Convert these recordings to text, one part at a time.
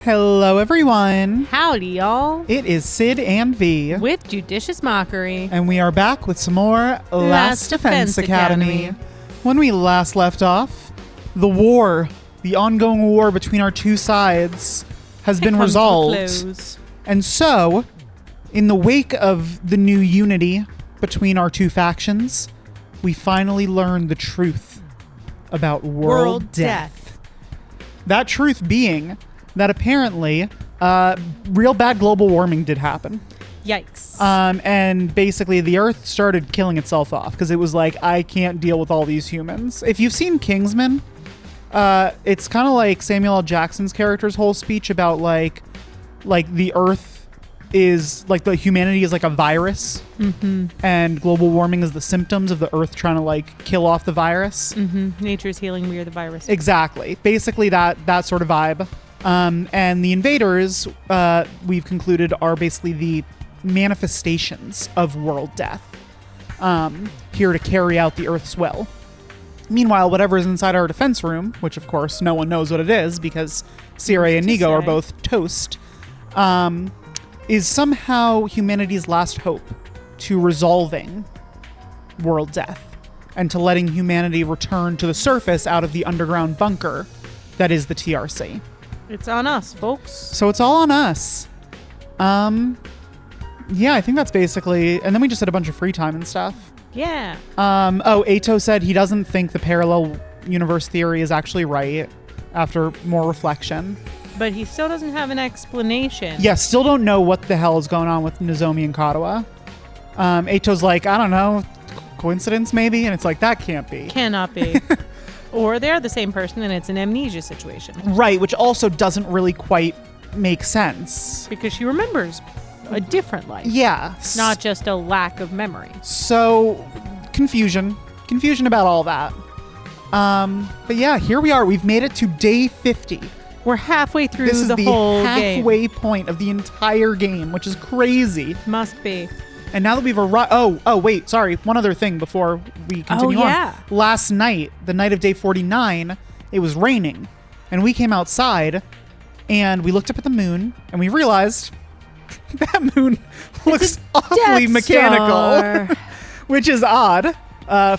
Hello, everyone. Howdy, y'all. It is Sid and V. With Judicious Mockery. And we are back with some more Last Defense Academy. When we last left off, the ongoing war between our two sides has been resolved. And so, in the wake of the new unity between our two factions, we finally learned the truth about world death. That truth being that apparently real bad global warming did happen. Yikes. And basically the Earth started killing itself off because it was like, I can't deal with all these humans. If you've seen Kingsman, it's kind of like Samuel L. Jackson's character's whole speech about like the Earth is like the humanity is like a virus, and global warming is the symptoms of the Earth trying to like kill off the virus. Nature's healing, we are the virus. Exactly. Basically that sort of vibe. And the invaders, we've concluded, are basically the manifestations of world death, here to carry out the Earth's will. Meanwhile, whatever is inside our defense room, which of course no one knows what it is because Sirei and Nigo are both toast, is somehow humanity's last hope to resolving world death and to letting humanity return to the surface out of the underground bunker that is the TRC. It's on us, folks. So it's all on us. Yeah, I think that's basically... And then we just had a bunch of free time and stuff. Yeah. Ato said he doesn't think the parallel universe theory is actually right after more reflection. But he still doesn't have an explanation. Yeah, still don't know what the hell is going on with Nozomi and Katawa. Ato's like, I don't know, coincidence maybe? And it's like, that can't be. Cannot be. Or they're the same person and it's an amnesia situation. Right, which also doesn't really quite make sense. Because she remembers a different life. Yeah. Not just a lack of memory. So, confusion about all that. But yeah, here we are. We've made it to day 50. We're halfway through the whole game. This is the halfway point of the entire game, which is crazy. Must be. And now that we've arrived... Oh, wait, sorry. One other thing before we continue on. Last night, the night of day 49, it was raining. And we came outside, and we looked up at the moon, and we realized that moon looks awfully mechanical. Which is odd,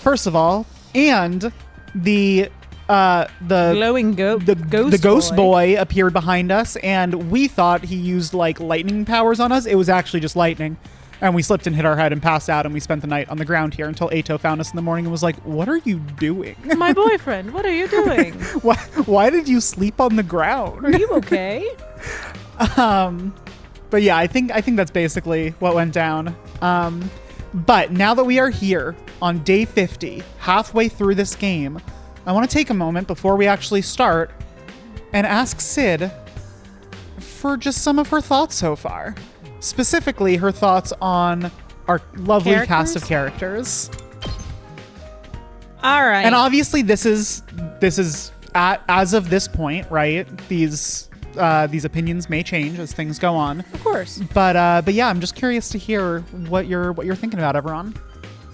first of all. And the glowing the ghost boy appeared behind us, and we thought he used, like, lightning powers on us. It was actually just lightning. And we slipped and hit our head and passed out, and we spent the night on the ground here until Ato found us in the morning and was like, what are you doing? My boyfriend, what are you doing? Why did you sleep on the ground? Are you okay? But yeah, I think that's basically what went down. But now that we are here on day 50, halfway through this game, I want to take a moment before we actually start and ask Sid for just some of her thoughts so far. Specifically, her thoughts on our lovely cast of characters. All right. And obviously, this is as of this point, right? These opinions may change as things go on. Of course. But yeah, I'm just curious to hear what you're thinking about, everyone.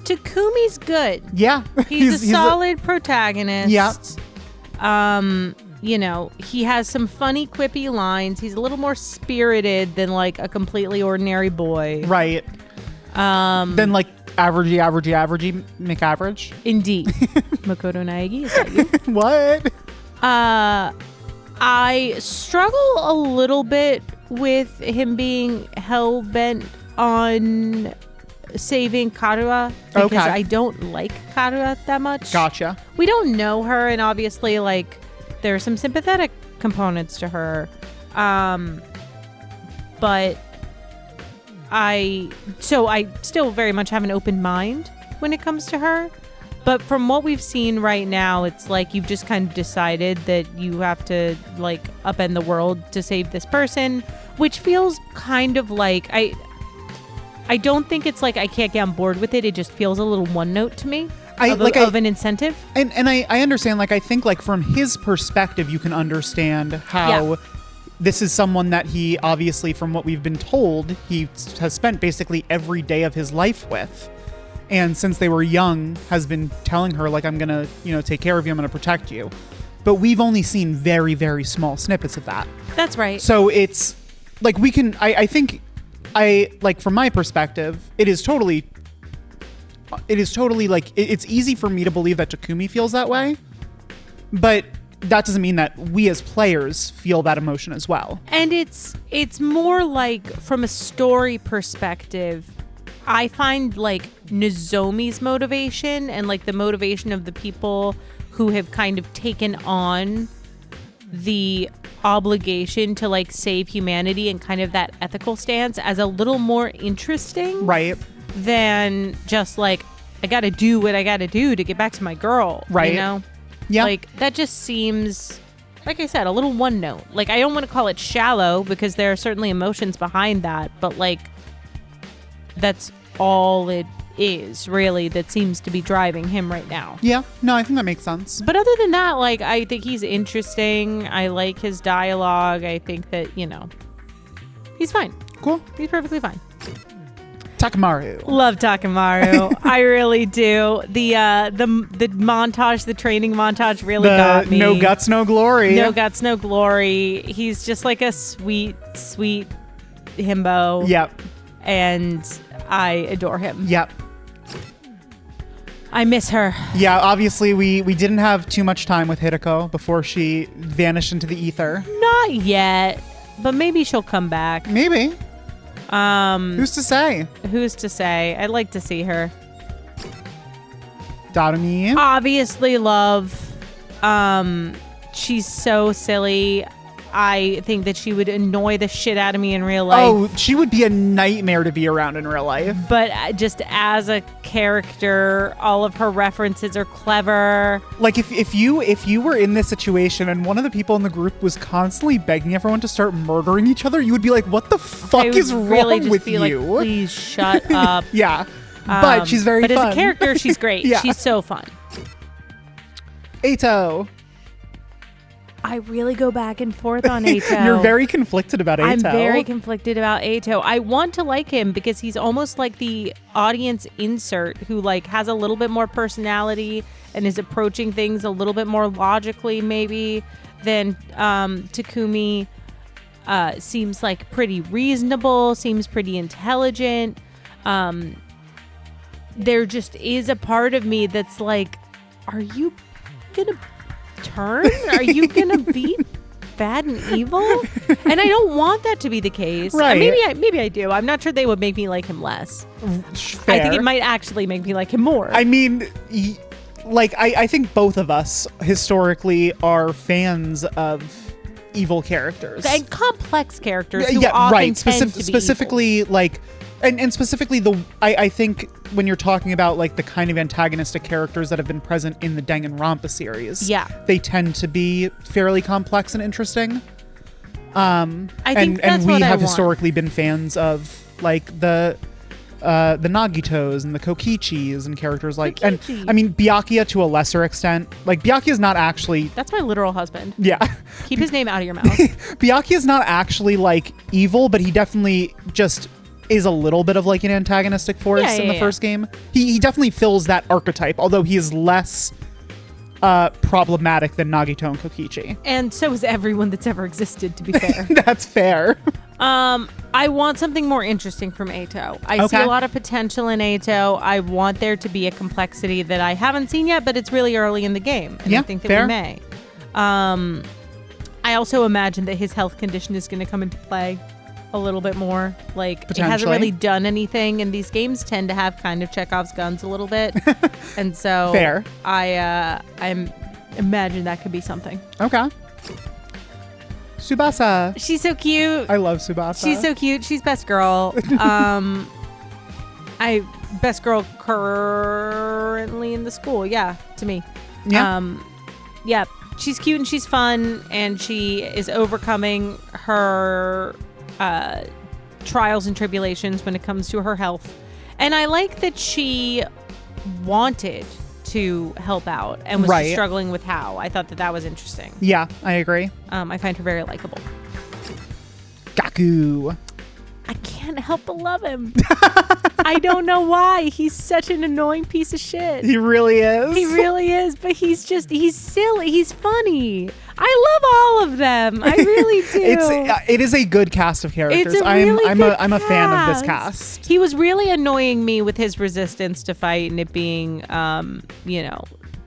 Takumi's good. Yeah, he's a solid protagonist. Yeah. You know, he has some funny, quippy lines. He's a little more spirited than, like, a completely ordinary boy. Right. Than, like, averagey McAverage. Indeed. Makoto Naegi, is that you? What? I struggle a little bit with him being hell-bent on saving Karua because I don't like Karua that much. Gotcha. We don't know her, and obviously, like, there are some sympathetic components to her. But I still very much have an open mind when it comes to her. But from what we've seen right now, it's like you've just kind of decided that you have to, like, upend the world to save this person, which feels kind of like I don't think it's like I can't get on board with it. It just feels a little one note to me. Of an incentive. And I understand, like, I think, like, from his perspective, you can understand how this is someone that he obviously, from what we've been told, he has spent basically every day of his life with. And since they were young, has been telling her, like, I'm going to, take care of you. I'm going to protect you. but we've only seen very, very small snippets of that. That's right. So it's like we can, I think, like from my perspective, it is totally like, it's easy for me to believe that Takumi feels that way, but that doesn't mean that we as players feel that emotion as well. And it's more like from a story perspective, I find like Nozomi's motivation and like the motivation of the people who have kind of taken on the obligation to like save humanity and kind of that ethical stance as a little more interesting. Right. Than just like, I got to do what I got to do to get back to my girl. Right. You know? Yeah. Like, that just seems, like I said, a little one note. Like, I don't want to call it shallow because there are certainly emotions behind that, but like, that's all it is, really, that seems to be driving him right now. Yeah. No, I think that makes sense. But other than that, like, I think he's interesting. I like his dialogue. I think that, you know, he's fine. Cool. He's perfectly fine. Takamaru. Love Takamaru. I really do. The montage, the training montage really got me. No guts, no glory. No guts, no glory. He's just like a sweet, sweet himbo. Yep. And I adore him. Yep. I miss her. Yeah, obviously we didn't have too much time with Hideko before she vanished into the ether. Not yet, but maybe she'll come back. Maybe. Who's to say? Who's to say? I'd like to see her. Darumi. Obviously love. She's so silly. I think that she would annoy the shit out of me in real life. Oh, she would be a nightmare to be around in real life. But just as a character, all of her references are clever. Like if you were in this situation and one of the people in the group was constantly begging everyone to start murdering each other, you would be like, "What the fuck is wrong with you?" Like, please shut up. Yeah, but she's very fun. But as a character, she's great. Yeah. She's so fun. Eito. I really go back and forth on Eito. You're very conflicted about Eito. I'm very conflicted about Eito. I want to like him because he's almost like the audience insert who like has a little bit more personality and is approaching things a little bit more logically maybe than Takumi. Seems like pretty reasonable, seems pretty intelligent. There just is a part of me that's like, are you gonna turn? Are you gonna be bad and evil? And I don't want that to be that case. Right. Maybe I do. I'm not sure they would make me like him less. Fair. I think it might actually make me like him more. I mean, I think both of us historically are fans of evil characters and complex characters who yeah, often right. tend to be specifically evil. Like and specifically I think when you're talking about like the kind of antagonistic characters that have been present in the Danganronpa series, yeah, they tend to be fairly complex and interesting. I think that's and we what have I historically been fans of like the Nagitos and the Kokichis and characters like Kokichi. And I mean Byakuya to a lesser extent. Like Byakuya is not actually That's my literal husband. Yeah. Keep his name out of your mouth. Byakuya is not actually like evil, but he definitely just is a little bit of like an antagonistic force in the first game. He definitely fills that archetype, although he is less problematic than Nagito and Kokichi. And so is everyone that's ever existed, to be fair. That's fair. I want something more interesting from Eito. I see a lot of potential in Eito. I want there to be a complexity that I haven't seen yet, but it's really early in the game. And I think that we may. I also imagine that his health condition is going to come into play a little bit more. Like, it hasn't really done anything, and these games tend to have kind of Chekhov's guns a little bit. And so fair. I imagine that could be something. Okay. Tsubasa. She's so cute. I love Tsubasa. She's so cute. She's best girl. Best girl currently in the school. Yeah, to me. Yeah. Yeah. She's cute and she's fun, and she is overcoming her trials and tribulations when it comes to her health. And I like that she wanted to help out and was just struggling with how. I thought that was interesting. Yeah, I agree. I find her very likable. Gaku. I can't can't help but love him. I don't know why. He's such an annoying piece of shit. He really is. He really is, but he's silly. He's funny. I love all of them. I really do. It is a good cast of characters. It's a really I'm a fan of this cast. He was really annoying me with his resistance to fight and it being,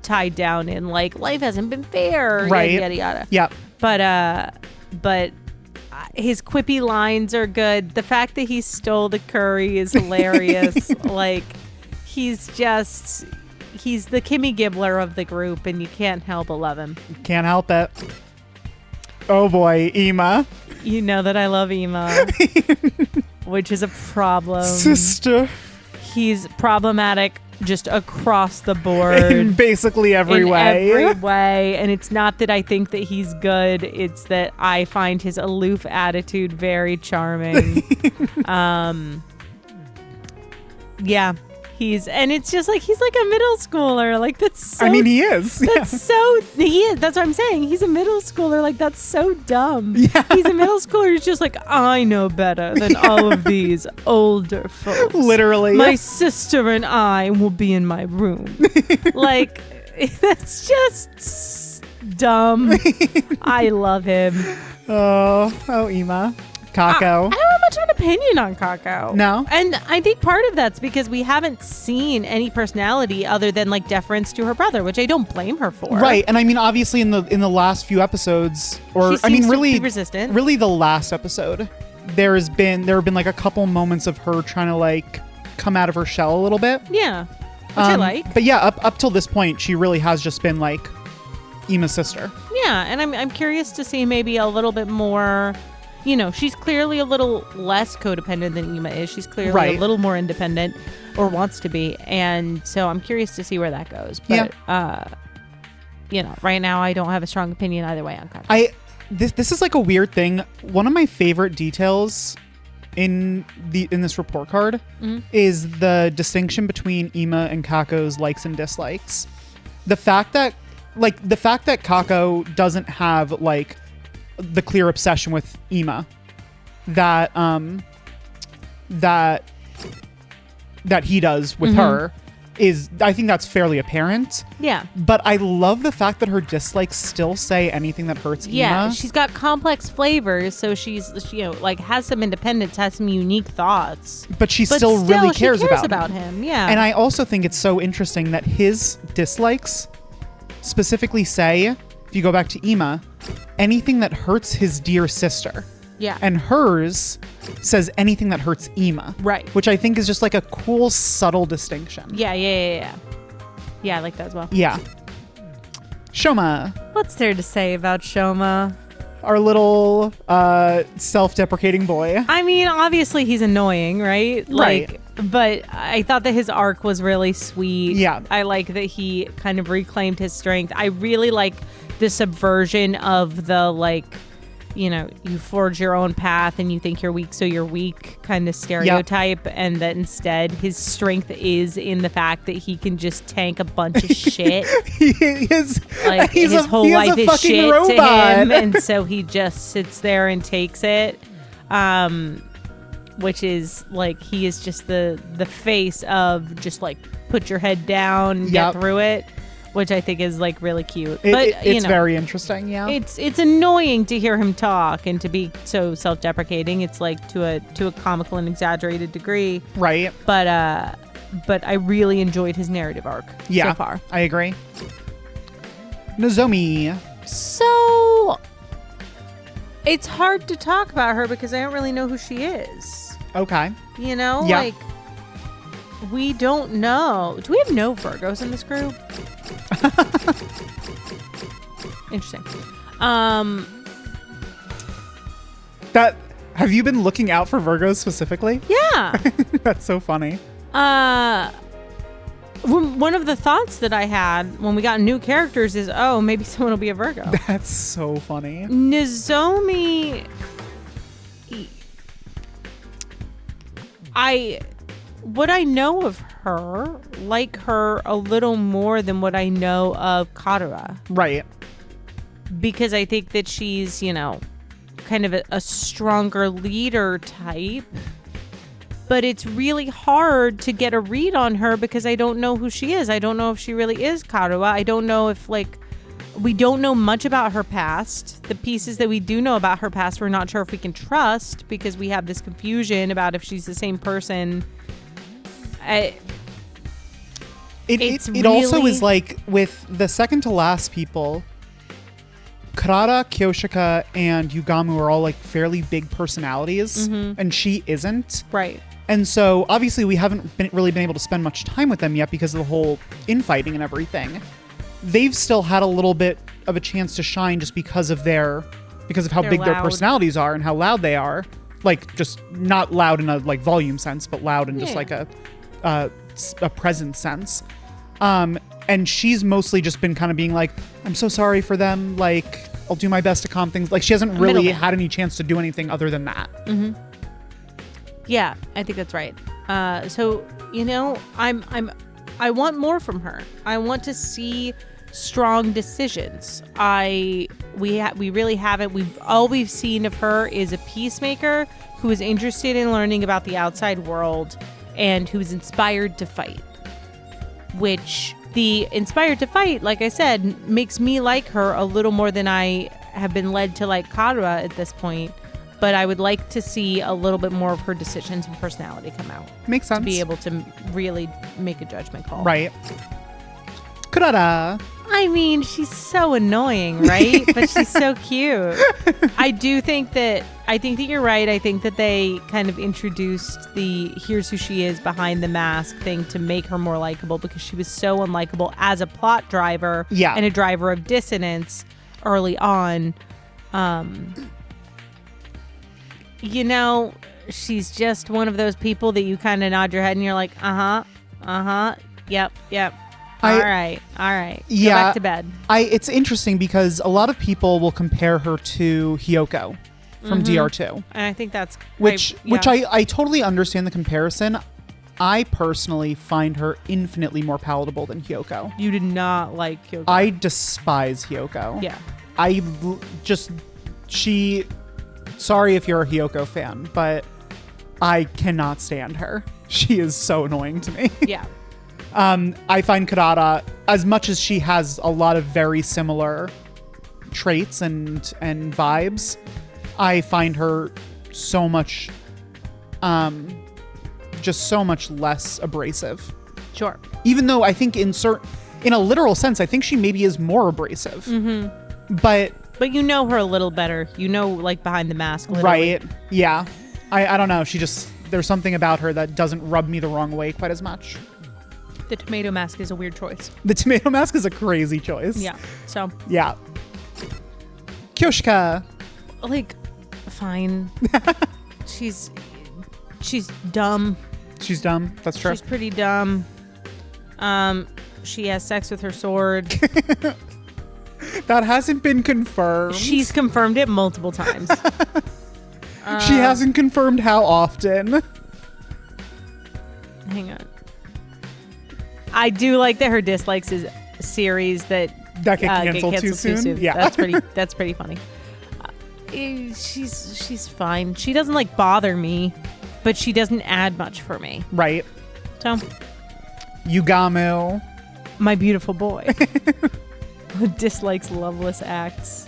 tied down in like life hasn't been fair, right? Yada yada. Yep. But his quippy lines are good. The fact that he stole the curry is hilarious. Like he's the Kimmy Gibbler of the group, and you can't help but love him. Can't help it. Oh boy, Ema. You know that I love Ema, which is a problem. Sister. He's problematic just across the board. In basically every way. Every way. And it's not that I think that he's good. It's that I find his aloof attitude very charming. Yeah. It's just like, he's like a middle schooler. Like, that's so... I mean, he is. He is. That's what I'm saying. He's a middle schooler. Like, that's so dumb. Yeah. He's a middle schooler who's just like, I know better than all of these older folks. Literally. My sister and I will be in my room. Like, that's just dumb. I love him. Oh, Ema. Kako. I don't have much of an opinion on Kako. No? And I think part of that's because we haven't seen any personality other than like deference to her brother, which I don't blame her for. Right. And I mean, obviously in the last few episodes, or She I mean seems to really be resistant. Really the last episode, there have been like a couple moments of her trying to like come out of her shell a little bit. Yeah. Which I like. But yeah, up till this point, she really has just been like Ema's sister. Yeah, and I'm curious to see maybe a little bit more. She's clearly a little less codependent than Ema is. She's clearly a little more independent, or wants to be, and so I'm curious to see where that goes. But right now I don't have a strong opinion either way on Kako. This is like a weird thing. One of my favorite details in this report card is the distinction between Ema and Kako's likes and dislikes. The fact that Kako doesn't have like the clear obsession with Ema that he does with her is, I think that's fairly apparent. Yeah. But I love the fact that her dislikes still say anything that hurts Ema. Yeah, she's got complex flavors, so she's has some independence, has some unique thoughts. But she still really cares about him. Yeah. And I also think it's so interesting that his dislikes specifically say, if you go back to Ema, anything that hurts his dear sister. Yeah. And hers says anything that hurts Ema. Right. Which I think is just like a cool, subtle distinction. Yeah. Yeah, I like that as well. Yeah. Shoma. What's there to say about Shoma? Our little self-deprecating boy. I mean, obviously he's annoying, right? Right. But I thought that his arc was really sweet. Yeah. I like that he kind of reclaimed his strength. I really like the subversion of the you forge your own path and you think you're weak, so you're weak kind of stereotype. Yep. And that instead his strength is in the fact that he can just tank a bunch of shit. His whole life is shit robot. To him, and so he just sits there and takes it. Which is like, he is just the face of just like put your head down, get through it. Which I think is like really cute. It's very interesting, yeah. It's annoying to hear him talk and to be so self-deprecating. It's like to a comical and exaggerated degree. Right. But I really enjoyed his narrative arc so far. I agree. Nozomi. So it's hard to talk about her because I don't really know who she is. Okay. Like we don't know. Do we have no Virgos in this group? Interesting. That have you been looking out for Virgos specifically? Yeah. That's so funny. One of the thoughts that I had when we got new characters is, maybe someone will be a Virgo. That's so funny. Nozomi, what I know of her, like her a little more than what I know of Katara. Right. Because I think that she's, kind of a stronger leader type. but it's really hard to get a read on her because I don't know who she is. I don't know if she really is Karuha. I don't know if, like, we don't know much about her past. The pieces that we do know about her past, we're not sure if we can trust because we have this confusion about if she's the same person. It also is like with the second to last people, Karada, Kyoshika, and Yugamu are all like fairly big personalities, and she isn't. Right. And so obviously we haven't really been able to spend much time with them yet because of the whole infighting and everything. They've still had a little bit of a chance to shine just because of how big loud. their personalities are and how loud they are. Like, just not loud in a like volume sense, but loud in just like a presence sense. And she's mostly just been kind of being like, I'm so sorry for them. Like, I'll do my best to calm things. Like, she hasn't really had any chance to do anything other than that. Mm-hmm. Yeah, I think that's right. So, you know, I want more from her. I want to see strong decisions. We really haven't. All we've seen of her is a peacemaker who is interested in learning about the outside world and who's inspired to fight. Which the inspired to fight, like I said, makes me like her a little more than I have been led to like Karuha at this point. But I would like to see a little bit more of her decisions and personality come out. Makes sense. To be able to really make a judgment call. Right. Kurara. I mean, she's so annoying, right? But she's so cute. I think that you're right. I think that they kind of introduced the here's who she is behind the mask thing to make her more likable because she was so unlikable as a plot driver and a driver of dissonance early on. You know, she's just one of those people that you kind of nod your head and you're like, yep. All right. Yeah, go back to bed. It's interesting because a lot of people will compare her to Hyoko from DR2. And I think that's... Which I totally understand the comparison. I personally find her infinitely more palatable than Hyoko. You did not like Hyoko. I despise Hyoko. Yeah. Sorry if you're a Hyoko fan, but I cannot stand her. She is so annoying to me. Yeah. I find Karada, as much as she has a lot of very similar traits and vibes, I find her so much, just so much less abrasive. Sure. Even though I think in a literal sense, I think she maybe is more abrasive. Mm-hmm. But you know her a little better. You know, like behind the mask. Literally. Right. Yeah. I don't know. There's something about her that doesn't rub me the wrong way quite as much. The tomato mask is a weird choice. The tomato mask is a crazy choice. Yeah. So. Yeah. Kyoshika. Like, fine. She's dumb. She's dumb. That's true. She's pretty dumb. She has sex with her sword. That hasn't been confirmed. She's confirmed it multiple times. She hasn't confirmed how often. Hang on. I do like that her dislikes is a series that get canceled too soon. Yeah, that's pretty funny. She's fine. She doesn't like bother me, but she doesn't add much for me. Right. So, Yugamu, my beautiful boy, who dislikes loveless acts.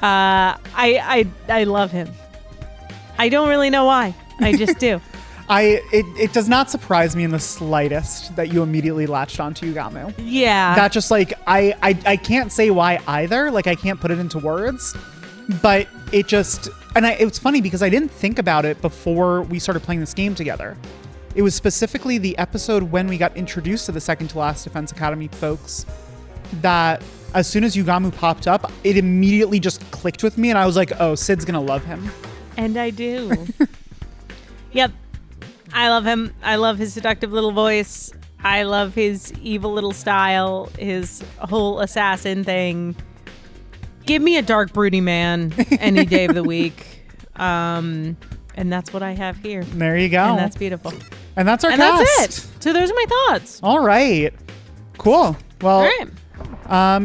I love him. I don't really know why. I just do. It does not surprise me in the slightest that you immediately latched onto Yugamu. Yeah. That just like, I can't say why either. Like, I can't put it into words, but it just, it's funny because I didn't think about it before we started playing this game together. It was specifically the episode when we got introduced to the second to last Defense Academy folks that as soon as Yugamu popped up, it immediately just clicked with me and I was like, oh, Sid's gonna love him. And I do. Yep. I love him. I love his seductive little voice. I love his evil little style, his whole assassin thing. Give me a dark, broody man any day of the week. And that's what I have here. There you go. And that's beautiful. And that's our cast. That's it. So those are my thoughts. All right. Cool. Well, all right.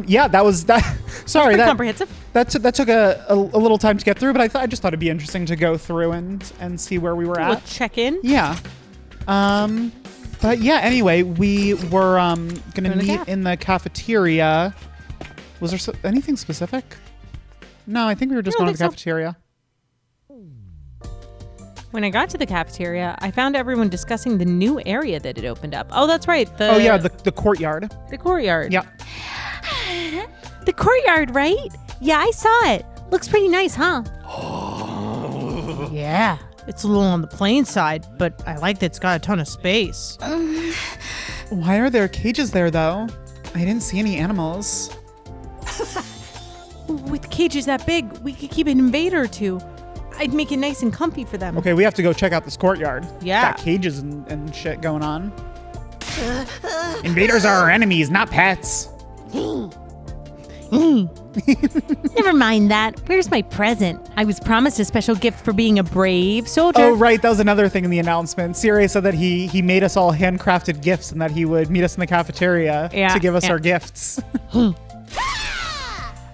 yeah, that was that. Sorry, that's comprehensive. that took a little time to get through, but I just thought it'd be interesting to go through and see where we were We'll at. check in. Yeah. But yeah, anyway, we were gonna meet in the cafeteria. Was there anything specific? No, I think we were just going to the cafeteria. When I got to the cafeteria, I found everyone discussing the new area that had opened up. Oh, that's right. The courtyard. The courtyard. Yeah. The courtyard, right? Yeah, I saw it. Looks pretty nice, huh? Yeah. It's a little on the plain side, but I like that it's got a ton of space. Why are there cages there, though? I didn't see any animals. With cages that big, we could keep an invader or two. I'd make it nice and comfy for them. Okay, we have to go check out this courtyard. Yeah. Got cages and shit going on. Invaders are our enemies, not pets. Never mind that. Where's my present? I was promised a special gift for being a brave soldier. Oh, right. That was another thing in the announcement. Sirei said that he made us all handcrafted gifts and that he would meet us in the cafeteria to give us our gifts.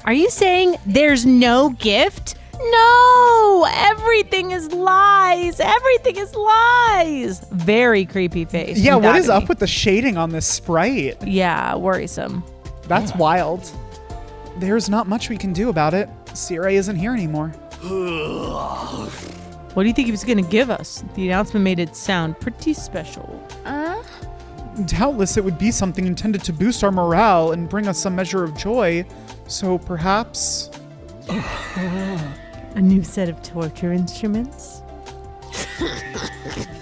Are you saying there's no gift? No! Everything is lies! Everything is lies! Very creepy face. Yeah, what is up with the shading on this sprite? Yeah, worrisome. That's wild. There's not much we can do about it. Sirei isn't here anymore. What do you think he was going to give us? The announcement made it sound pretty special. Doubtless it would be something intended to boost our morale and bring us some measure of joy. So perhaps... A new set of torture instruments?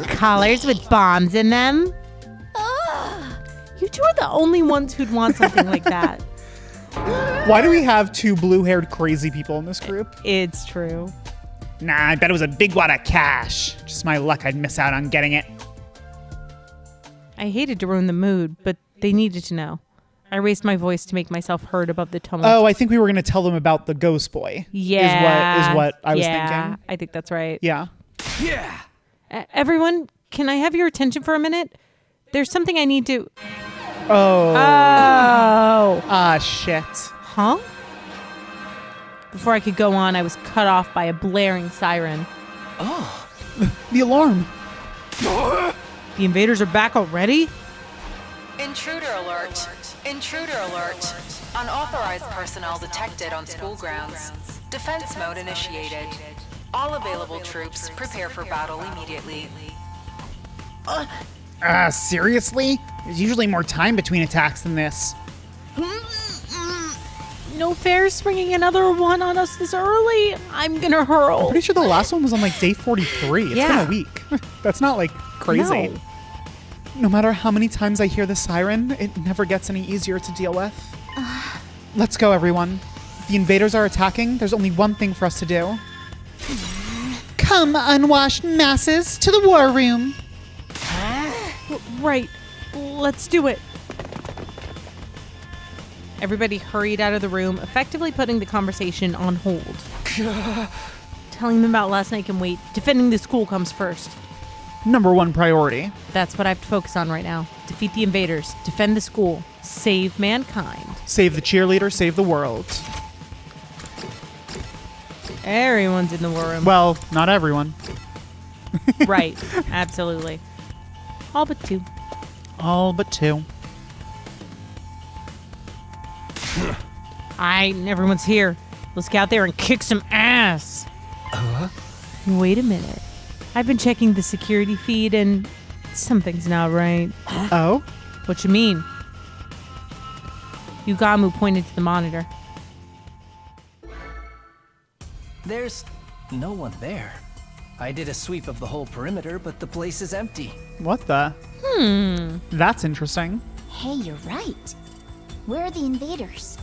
Collars with bombs in them? You two are the only ones who'd want something like that. Why do we have two blue-haired crazy people in this group? It's true. Nah, I bet it was a big wad of cash. Just my luck I'd miss out on getting it. I hated to ruin the mood, but they needed to know. I raised my voice to make myself heard above the tumult. Oh, I think we were going to tell them about the ghost boy. Yeah. Is what I was thinking. I think that's right. Yeah. Yeah. Everyone, can I have your attention for a minute? There's something I need to... Oh. Oh. Shit. Huh? Before I could go on, I was cut off by a blaring siren. Oh. The alarm. The invaders are back already? Intruder alert. Intruder alert. Unauthorized personnel detected on school grounds. Defense mode initiated. All available troops prepare for battle immediately. Seriously? There's usually more time between attacks than this. No fair springing another one on us this early. I'm gonna hurl. I'm pretty sure the last one was on like day 43. It's been a week. That's not like crazy. No matter how many times I hear the siren, it never gets any easier to deal with. Let's go, everyone. The invaders are attacking. There's only one thing for us to do. Come, unwashed masses, to the war room. Right. Let's do it. Everybody hurried out of the room, effectively putting the conversation on hold. Telling them about last night can wait. Defending the school comes first. Number one priority. That's what I have to focus on right now. Defeat the invaders. Defend the school. Save mankind. Save the cheerleader, save the world. Everyone's in the war room. Well, not everyone. Right. Absolutely. All but two. All but two. Everyone's here. Let's get out there and kick some ass. Wait a minute. I've been checking the security feed and something's not right. Oh? What you mean? Yugamu pointed to the monitor. There's no one there. I did a sweep of the whole perimeter, but the place is empty. What the? That's interesting. Hey, you're right. Where are the invaders?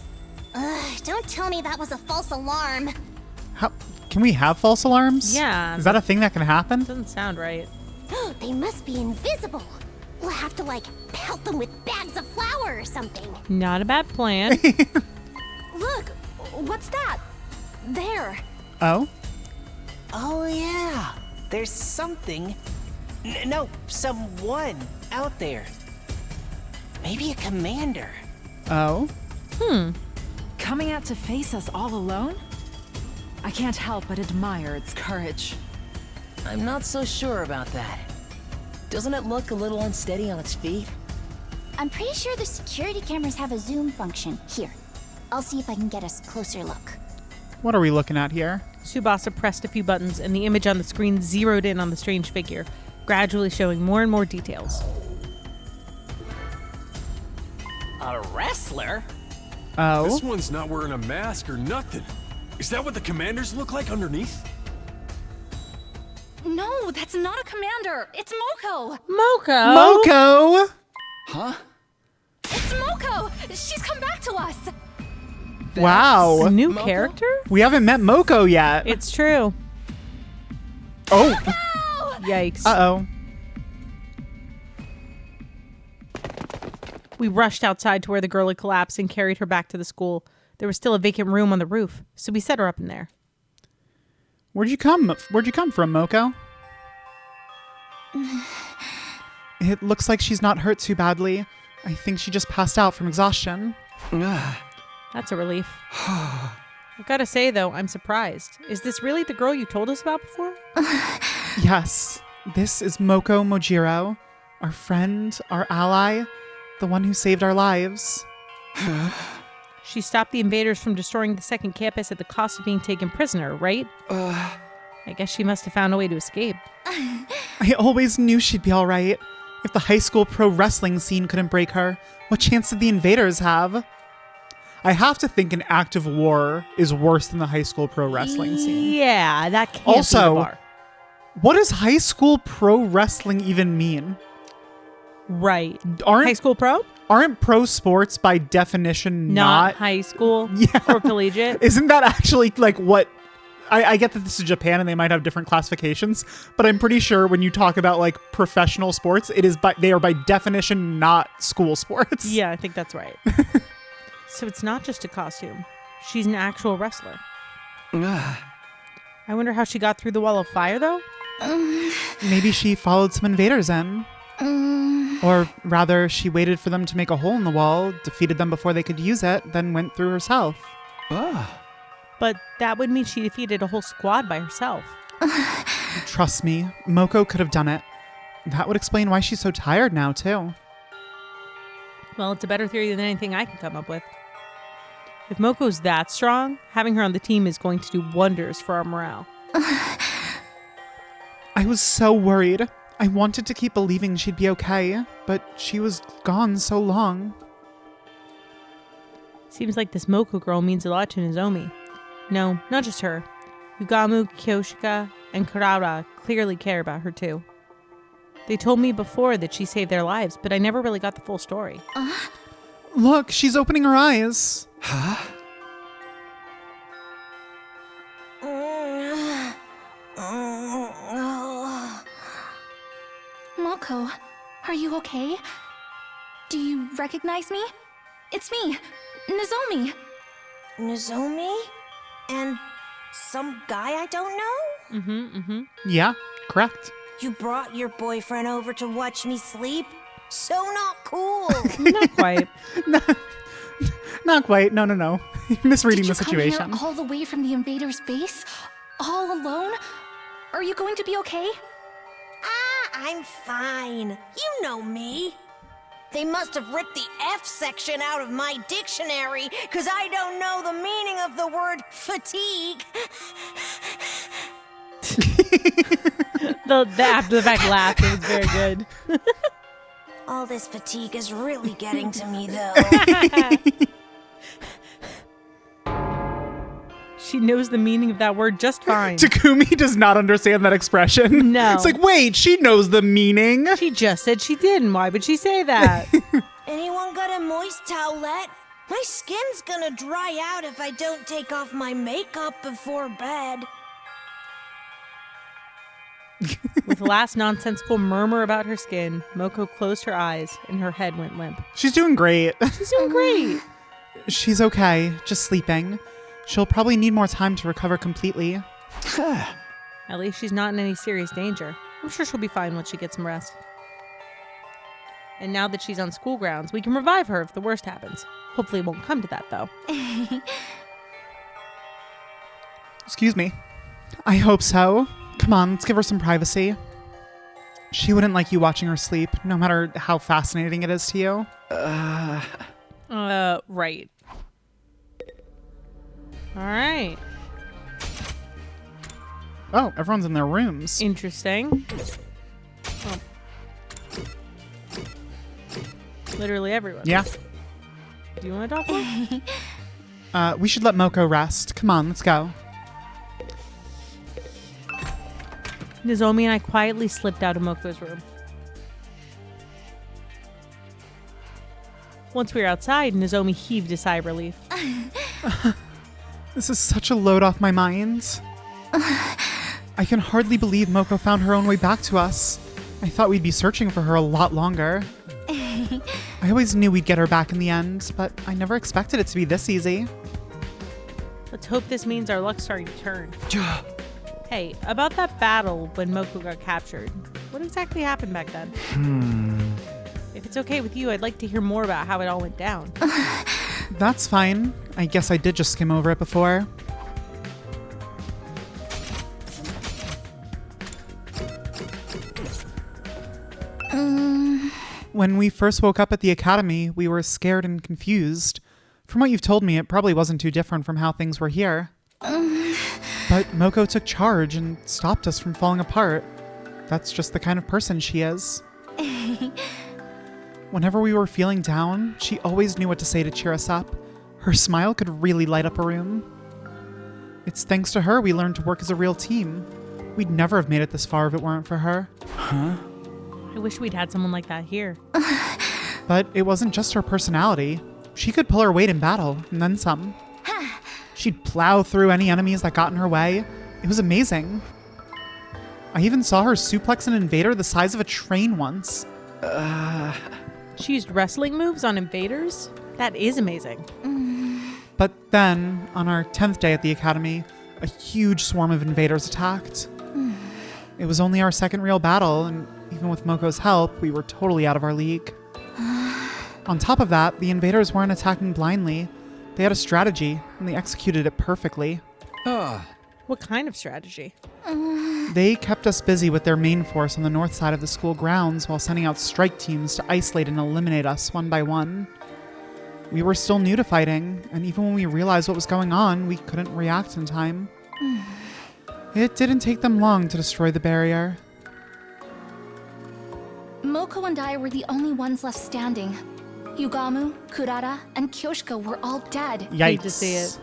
Don't tell me that was a false alarm. How can we have false alarms? Yeah. Is that a thing that can happen? Doesn't sound right. They must be invisible. We'll have to, pelt them with bags of flour or something. Not a bad plan. Look, what's that? There. Oh? Oh, yeah. There's something. No, someone out there. Maybe a commander. Oh? Coming out to face us all alone? I can't help but admire its courage. I'm not so sure about that. Doesn't it look a little unsteady on its feet? I'm pretty sure the security cameras have a zoom function. Here, I'll see if I can get us a closer look. What are we looking at here? Tsubasa pressed a few buttons, and the image on the screen zeroed in on the strange figure, gradually showing more and more details. A wrestler? Oh. This one's not wearing a mask or nothing. Is that what the commanders look like underneath? No, that's not a commander. It's Moko. Moko! Moko! Huh? It's Moko. She's come back to us. Wow. A new Moko? character? We haven't met Moko yet. It's true. Oh. Yikes. Uh-oh. We rushed outside to where the girl had collapsed and carried her back to the school. There was still a vacant room on the roof, so we set her up in there. Where'd you come from, Moko? It looks like she's not hurt too badly. I think she just passed out from exhaustion. That's a relief. I've got to say, though, I'm surprised. Is this really the girl you told us about before? Yes, this is Moko Mojiro, our friend, our ally, the one who saved our lives. She stopped the invaders from destroying the second campus at the cost of being taken prisoner, right? I guess she must have found a way to escape. I always knew she'd be all right. If the high school pro wrestling scene couldn't break her, what chance did the invaders have? I have to think an active war is worse than the high school pro wrestling scene. Yeah, that can't Also, be the bar. What does high school pro wrestling even mean? Right. High school pro? Aren't pro sports by definition Not high school or collegiate? Isn't that actually like what... I get that this is Japan and they might have different classifications, but I'm pretty sure when you talk about like professional sports, they are by definition not school sports. Yeah, I think that's right. So it's not just a costume. She's an actual wrestler. I wonder how she got through the wall of fire, though? Maybe she followed some invaders in. Or rather, she waited for them to make a hole in the wall, defeated them before they could use it, then went through herself. But that would mean she defeated a whole squad by herself. Trust me, Moko could have done it. That would explain why she's so tired now, too. Well, it's a better theory than anything I can come up with. If Moko's that strong, having her on the team is going to do wonders for our morale. I was so worried. I wanted to keep believing she'd be okay, but she was gone so long. Seems like this Moko girl means a lot to Nozomi. No, not just her. Yugamu, Kyoshika, and Karaura clearly care about her too. They told me before that she saved their lives, but I never really got the full story. Look, she's opening her eyes. Moko, are you okay? Do you recognize me? It's me, Nozomi. Nozomi? And some guy I don't know? Yeah, correct. You brought your boyfriend over to watch me sleep? So not cool. Not quite. Not quite. No. You're misreading Did you the situation. come here all the way from the invaders' base? All alone? Are you going to be okay? I'm fine. You know me. They must have ripped the F section out of my dictionary, because I don't know the meaning of the word fatigue. The after the fact laugh, it was very good. All this fatigue is really getting to me, though. She knows the meaning of that word just fine. Takumi does not understand that expression. No. It's like, wait, she knows the meaning. She just said she didn't. Why would she say that? Anyone got a moist towelette? My skin's gonna dry out if I don't take off my makeup before bed. With the last nonsensical murmur about her skin, Moko closed her eyes and her head went limp. She's doing great. She's doing great. She's okay, just sleeping. She'll probably need more time to recover completely. At least she's not in any serious danger. I'm sure she'll be fine once she gets some rest. And now that she's on school grounds, we can revive her if the worst happens. Hopefully it won't come to that, though. Excuse me. I hope so. Come on, let's give her some privacy. She wouldn't like you watching her sleep, no matter how fascinating it is to you. Right. All right. Oh, everyone's in their rooms. Interesting. Oh. Literally everyone. Yeah. Do you want to talk more? We should let Moko rest. Come on, let's go. Nozomi and I quietly slipped out of Moko's room. Once we were outside, Nozomi heaved a sigh of relief. This is such a load off my mind. I can hardly believe Moko found her own way back to us. I thought we'd be searching for her a lot longer. I always knew we'd get her back in the end, but I never expected it to be this easy. Let's hope this means our luck's starting to turn. Hey, about that battle when Moko got captured, what exactly happened back then? If it's okay with you, I'd like to hear more about how it all went down. That's fine. I guess I did just skim over it before. When we first woke up at the academy, we were scared and confused. From what you've told me, it probably wasn't too different from how things were here. But Moko took charge and stopped us from falling apart. That's just the kind of person she is. Whenever we were feeling down, she always knew what to say to cheer us up. Her smile could really light up a room. It's thanks to her we learned to work as a real team. We'd never have made it this far if it weren't for her. Huh? I wish we'd had someone like that here. But it wasn't just her personality. She could pull her weight in battle, and then some. She'd plow through any enemies that got in her way. It was amazing. I even saw her suplex an invader the size of a train once. She used wrestling moves on invaders? That is amazing. But then, on our 10th day at the academy, a huge swarm of invaders attacked. It was only our second real battle, and even with Moko's help, we were totally out of our league. On top of that, the invaders weren't attacking blindly. They had a strategy, and they executed it perfectly. What kind of strategy? They kept us busy with their main force on the north side of the school grounds while sending out strike teams to isolate and eliminate us one by one. We were still new to fighting, and even when we realized what was going on, we couldn't react in time. It didn't take them long to destroy the barrier. Moko and I were the only ones left standing. Yugamu, Kurara, and Kyoshika were all dead. Yikes. Hate to see it.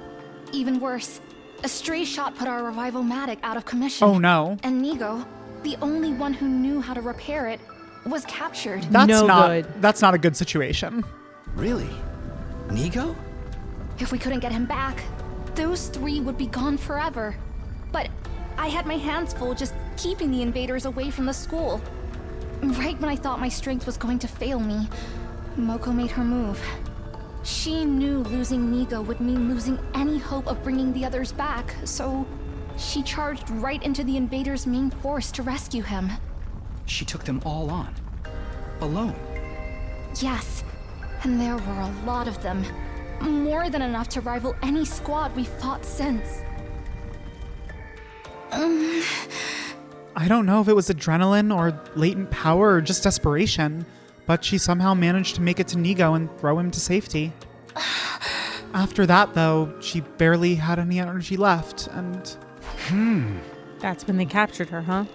Even worse, a stray shot put our revival-matic out of commission. Oh no. And Nigo, the only one who knew how to repair it, was captured. That's not a good situation. Really? Nigo? If we couldn't get him back, those three would be gone forever. But I had my hands full just keeping the invaders away from the school. Right when I thought my strength was going to fail me, Moko made her move. She knew losing Nigo would mean losing any hope of bringing the others back, so she charged right into the invaders' main force to rescue him. She took them all on. Alone. Yes, and there were a lot of them. More than enough to rival any squad we've fought since. I don't know if it was adrenaline or latent power or just desperation, but she somehow managed to make it to Nigo and throw him to safety. After that, though, she barely had any energy left, and... That's when they captured her, huh?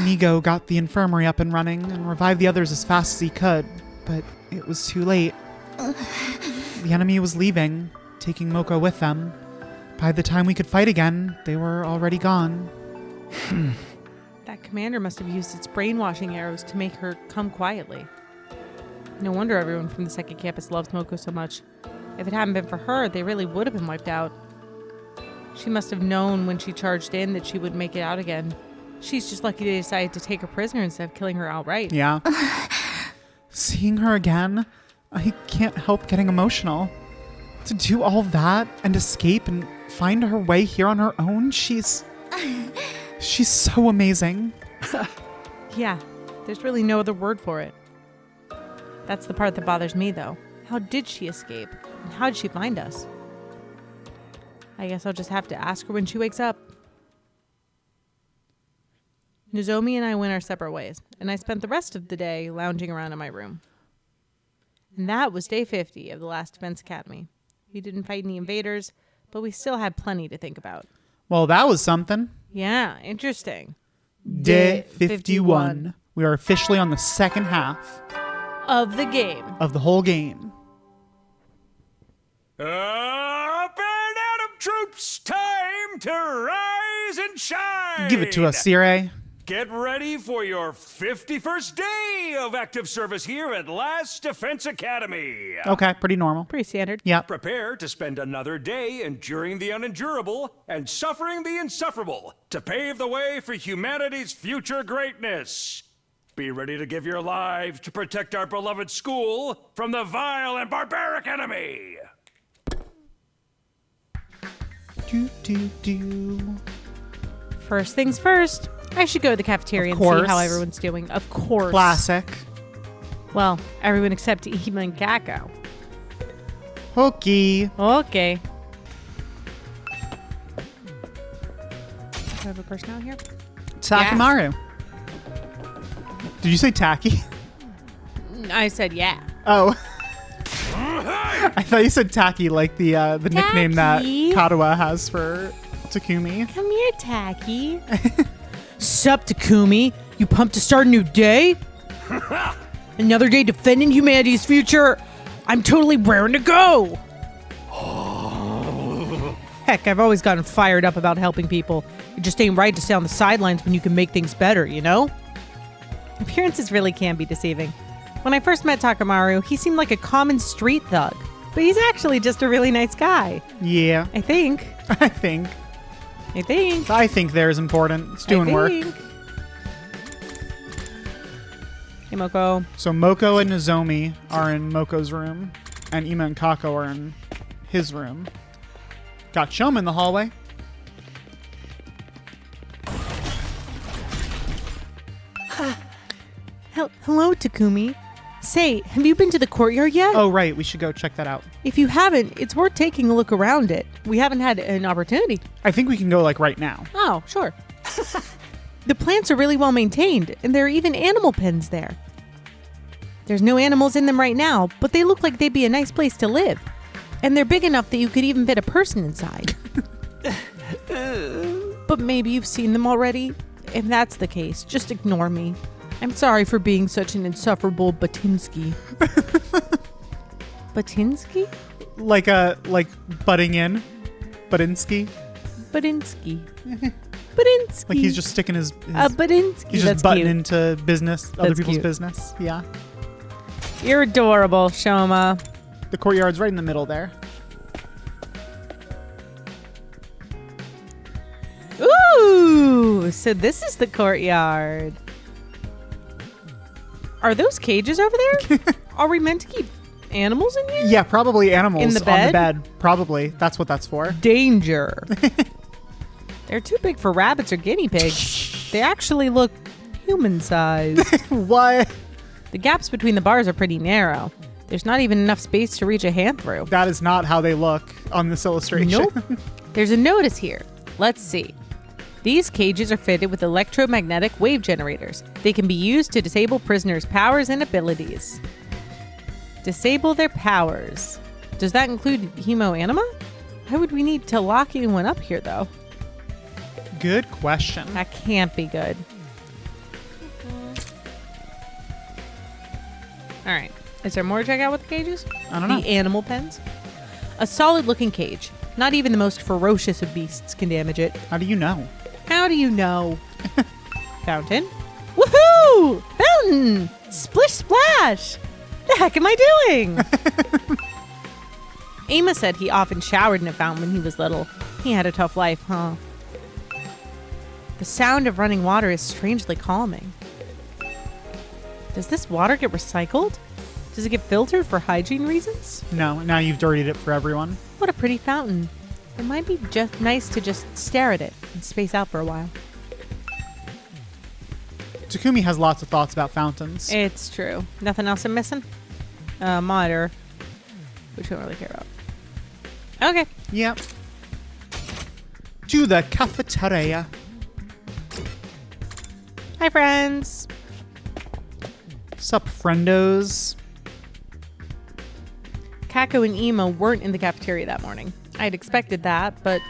Nigo got the infirmary up and running and revived the others as fast as he could, but it was too late. The enemy was leaving, taking Moko with them. By the time we could fight again, they were already gone. That commander must have used its brainwashing arrows to make her come quietly. No wonder everyone from the second campus loves Moko so much. If it hadn't been for her, they really would have been wiped out. She must have known when she charged in that she would make it out again. She's just lucky they decided to take her prisoner instead of killing her outright. Yeah. Seeing her again, I can't help getting emotional. To do all that and escape and find her way here on her own, she's so amazing. Yeah, there's really no other word for it. That's the part that bothers me, though. How did she escape? And how did she find us? I guess I'll just have to ask her when she wakes up. Nozomi and I went our separate ways, and I spent the rest of the day lounging around in my room. And that was day 50 of the last Defense Academy. We didn't fight any invaders, but we still had plenty to think about. Well, that was something. Yeah, interesting. Day 51. We are officially on the second half Of the game. of the whole game. Up and Adam troops, time to rise and shine. Give it to us, Sirei. Get ready for your 51st day of active service here at Last Defense Academy. Okay, pretty normal. Pretty standard. Yep. Prepare to spend another day enduring the unendurable and suffering the insufferable to pave the way for humanity's future greatness. Be ready to give your lives to protect our beloved school from the vile and barbaric enemy. Do, do, do. First things first, I should go to the cafeteria Of and see course. how everyone's doing. Of course. Classic. Well, everyone except Ima and Kako. Hooky. Okay. Do I have a person out here? Takimaru. Did you say tacky? I said yeah. Oh. I thought you said tacky, like the nickname that Tacky. Katawa has for Takumi. Come here, Tacky. Sup, Takumi? You pumped to start a new day? Another day defending humanity's future? I'm totally raring to go. Heck, I've always gotten fired up about helping people. It just ain't right to stay on the sidelines when you can make things better, you know? Appearances really can be deceiving. When I first met Takamaru, he seemed like a common street thug. But he's actually just a really nice guy. Yeah. I think. I think there is important. It's doing work. Hey, Moko. So Moko and Nozomi are in Moko's room, and Ima and Kako are in his room. Got Shoma in the hallway. Hello, Takumi. Say, have you been to the courtyard yet? Oh, right. We should go check that out. If you haven't, it's worth taking a look around it. We haven't had an opportunity. I think we can go, like, right now. Oh, sure. The plants are really well maintained, and there are even animal pens there. There's no animals in them right now, but they look like they'd be a nice place to live. And they're big enough that you could even fit a person inside. But maybe you've seen them already? If that's the case, just ignore me. I'm sorry for being such an insufferable Batinsky. Batinsky? Like butting in. Batinsky. Batinsky. Batinsky. Like he's just sticking his Batinsky. he's just That's butting cute. into business, other That's people's cute. business. Yeah. You're adorable, Shoma. The courtyard's right in the middle there. Ooh, so this is the courtyard. Are those cages over there? Are we meant to keep animals in here? Yeah, probably animals In the on the bed? bed. Probably. That's what that's for. Danger. They're too big for rabbits or guinea pigs. They actually look human-sized. What? The gaps between the bars are pretty narrow. There's not even enough space to reach a hand through. That is not how they look on this illustration. Nope. There's a notice here. Let's see. These cages are fitted with electromagnetic wave generators. They can be used to disable prisoners' powers and abilities. Disable their powers. Does that include Hemoanima? Why would we need to lock anyone up here, though? Good question. That can't be good. All right. Is there more to check out with the cages? I don't know. The animal pens? A solid-looking cage. Not even the most ferocious of beasts can damage it. How do you know? How do you know? Fountain? Woohoo! Fountain! Splish splash! The heck am I doing? Ima said he often showered in a fountain when he was little. He had a tough life, huh? The sound of running water is strangely calming. Does this water get recycled? Does it get filtered for hygiene reasons? No, now you've dirtied it for everyone. What a pretty fountain. It might be just nice to just stare at it and space out for a while. Takumi has lots of thoughts about fountains. It's true. Nothing else I'm missing? Monitor. which we don't really care about. Okay. Yep. To the cafeteria. Hi, friends. Sup, friendos? Kako and Ema weren't in the cafeteria that morning. I'd expected that, but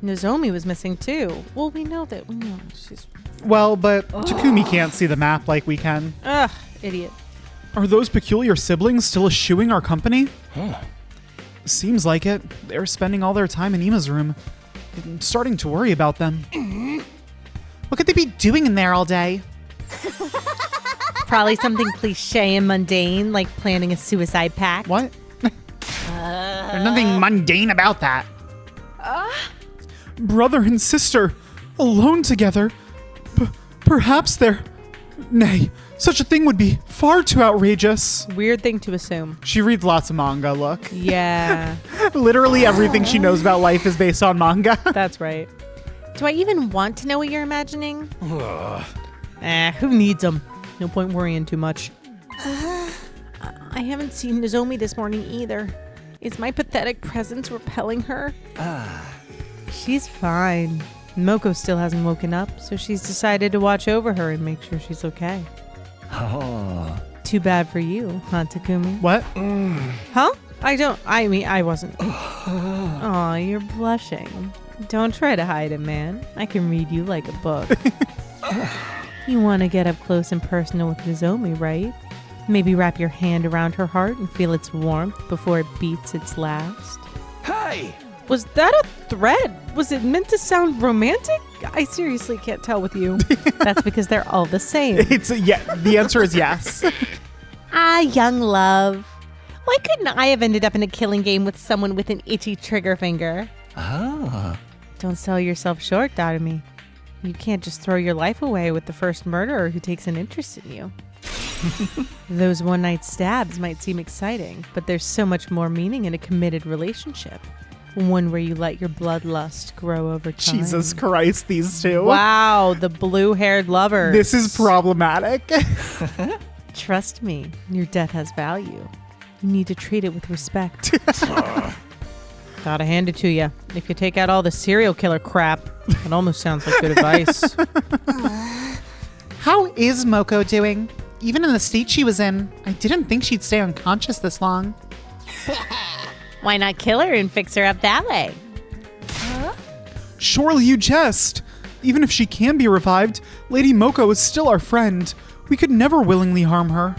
Nozomi was missing too. Well, we know that. We know she's... Well, but Takumi can't see the map like we can. Ugh, idiot. Are those peculiar siblings still eschewing our company? Seems like it. They're spending all their time in Ima's room. I'm starting to worry about them. What could they be doing in there all day? Probably something cliche and mundane, like planning a suicide pact. What? There's nothing mundane about that. Brother and sister, alone together. Perhaps they're... Nay, such a thing would be far too outrageous. Weird thing to assume. She reads lots of manga, look. Yeah. Literally everything she knows about life is based on manga. That's right. Do I even want to know what you're imagining? Who needs them? No point worrying too much. I haven't seen Nozomi this morning either. Is my pathetic presence repelling her? She's fine. Moko still hasn't woken up, so she's decided to watch over her and make sure she's okay. Too bad for you, huh, Takumi? What? Huh? I wasn't. Aw, you're blushing. Don't try to hide it, man. I can read you like a book. You want to get up close and personal with Nozomi, right? Maybe wrap your hand around her heart and feel its warmth before it beats its last. Hey! Was that a threat? Was it meant to sound romantic? I seriously can't tell with you. That's because they're all the same. The answer is yes. Young love. Why couldn't I have ended up in a killing game with someone with an itchy trigger finger? Don't sell yourself short, Darumi. You can't just throw your life away with the first murderer who takes an interest in you. Those one-night stabs might seem exciting, but there's so much more meaning in a committed relationship. One where you let your bloodlust grow over time. Jesus Christ, these two. Wow, the blue-haired lovers. This is problematic. Trust me, your death has value. You need to treat it with respect. Gotta hand it to you. If you take out all the serial killer crap, it almost sounds like good advice. How is Moko doing? Even in the state she was in, I didn't think she'd stay unconscious this long. Why not kill her and fix her up that way? Surely you jest. Even if she can be revived, Lady Moko is still our friend. We could never willingly harm her.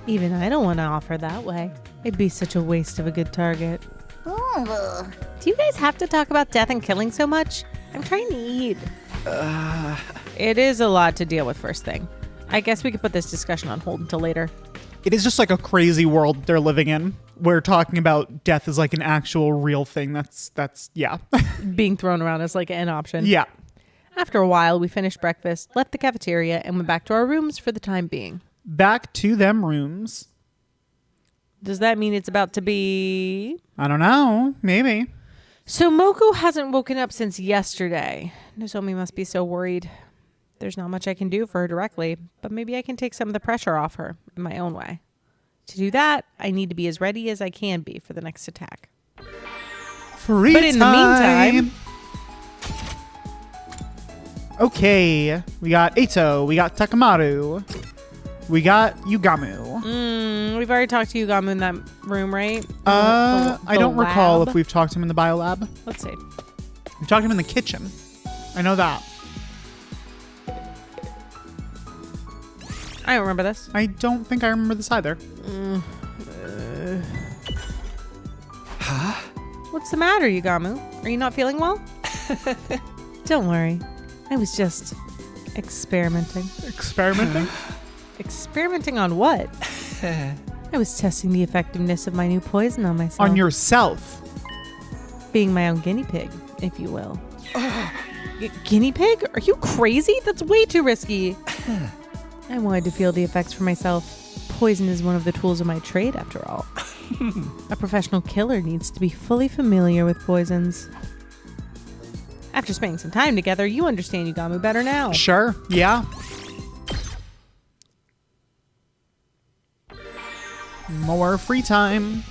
Even I don't want to offer that way. It'd be such a waste of a good target. Do you guys have to talk about death and killing so much? I'm trying to eat. It is a lot to deal with first thing. I guess we could put this discussion on hold until later. It is just like a crazy world they're living in. We're talking about death as like an actual real thing. That's yeah. Being thrown around as like an option. Yeah. After a while, we finished breakfast, left the cafeteria, and went back to our rooms for the time being. Back to them rooms. Does that mean it's about to be... I don't know. Maybe. So Moko hasn't woken up since yesterday. Nozomi must be so worried. There's not much I can do for her directly, but maybe I can take some of the pressure off her in my own way. To do that, I need to be as ready as I can be for the next attack. Free but in time. the meantime... Okay, we got Eito, we got Takamaru, we got Yugamu. We've already talked to Yugamu in that room, right? I don't lab? recall if we've talked to him in the biolab. Let's see. We talked to him in the kitchen. I know that. I don't remember this. I don't think I remember this either. What's the matter, Yugamu? Are you not feeling well? Don't worry. I was just experimenting. Experimenting? Experimenting on what? I was testing the effectiveness of my new poison on myself. On yourself? Being my own guinea pig, if you will. Guinea pig? Are you crazy? That's way too risky. I wanted to feel the effects for myself. Poison is one of the tools of my trade, after all. A professional killer needs to be fully familiar with poisons. After spending some time together, you understand Yugamu better now. Sure, yeah. More free time.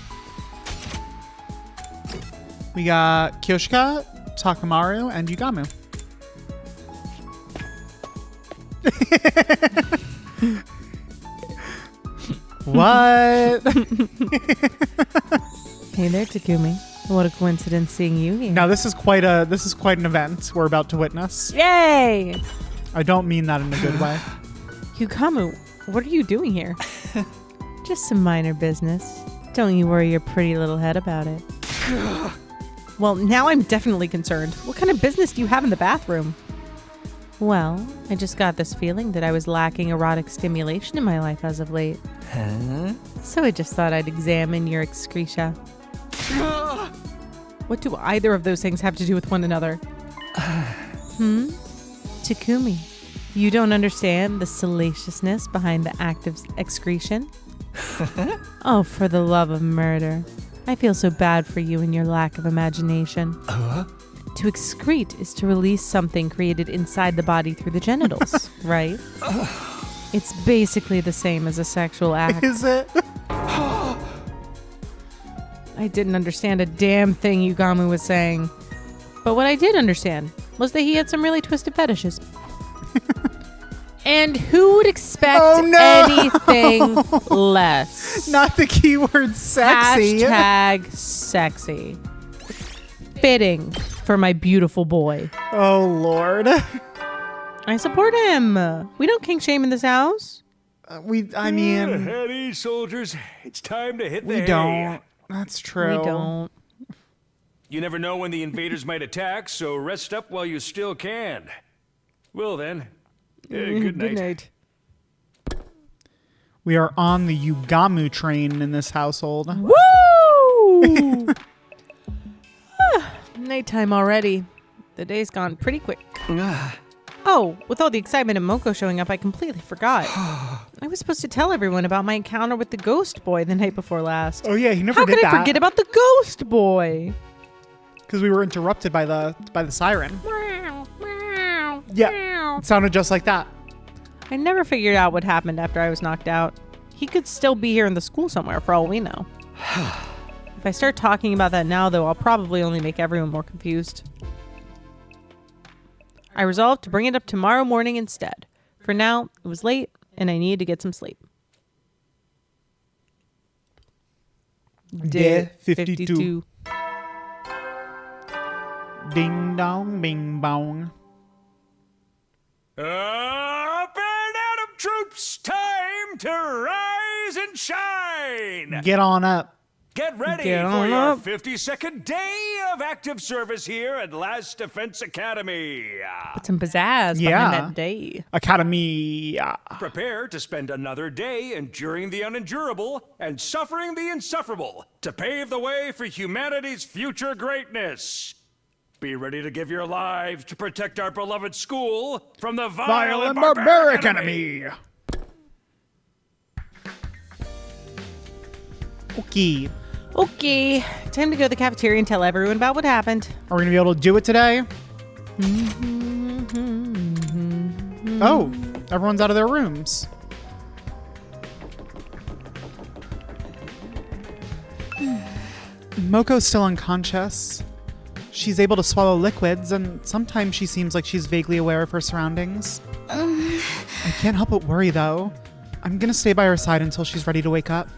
We got Kyoshika, Takamaru, and Yugamu. What? Hey there, Takumi. What a coincidence seeing you here. Now this is quite an event we're about to witness. Yay! I don't mean that in a good way. Yugamu, what are you doing here? Just some minor business. Don't you worry your pretty little head about it. Well, now I'm definitely concerned. What kind of business do you have in the bathroom? Well, I just got this feeling that I was lacking erotic stimulation in my life as of late. Huh? So I just thought I'd examine your excreta. What do either of those things have to do with one another? Takumi, you don't understand the salaciousness behind the act of excretion? Oh, for the love of murder. I feel so bad for you and your lack of imagination. To excrete is to release something created inside the body through the genitals, right? It's basically the same as a sexual act. Is it? I didn't understand a damn thing Yugamu was saying. But what I did understand was that he had some really twisted fetishes. And who would expect anything less? Not the keyword sexy. Hashtag sexy. Fitting for my beautiful boy. Oh, Lord. I support him. We don't kink shame in this house. I mean... Heady, soldiers. It's time to hit the We hay. don't. That's true. We don't. You never know when the invaders might attack, so rest up while you still can. Well then, good night. We are on the Yugamu train in this household. Woo! Nighttime already. The day's gone pretty quick. Oh, with all the excitement of Moko showing up, I completely forgot. I was supposed to tell everyone about my encounter with the ghost boy the night before last. Oh yeah, he never How did could that. I forget about the ghost boy? Because we were interrupted by the siren. Yeah, it sounded just like that. I never figured out what happened after I was knocked out. He could still be here in the school somewhere for all we know. If I start talking about that now, though, I'll probably only make everyone more confused. I resolved to bring it up tomorrow morning instead. For now, it was late, and I needed to get some sleep. Day 52. Ding dong, bing bong. Up and Adam troops, time to rise and shine. Get on up. Get ready Get for on your up. 52nd day of active service here at Last Defense Academy. Put some pizzazz Yeah. behind that day. Academy. Prepare to spend another day enduring the unendurable and suffering the insufferable to pave the way for humanity's future greatness. Be ready to give your lives to protect our beloved school from the vile and barbaric enemy. Okay. Okay, time to go to the cafeteria and tell everyone about what happened. Are we going to be able to do it today? Oh, everyone's out of their rooms. Moko's still unconscious. She's able to swallow liquids, and sometimes she seems like she's vaguely aware of her surroundings. I can't help but worry, though. I'm gonna stay by her side until she's ready to wake up.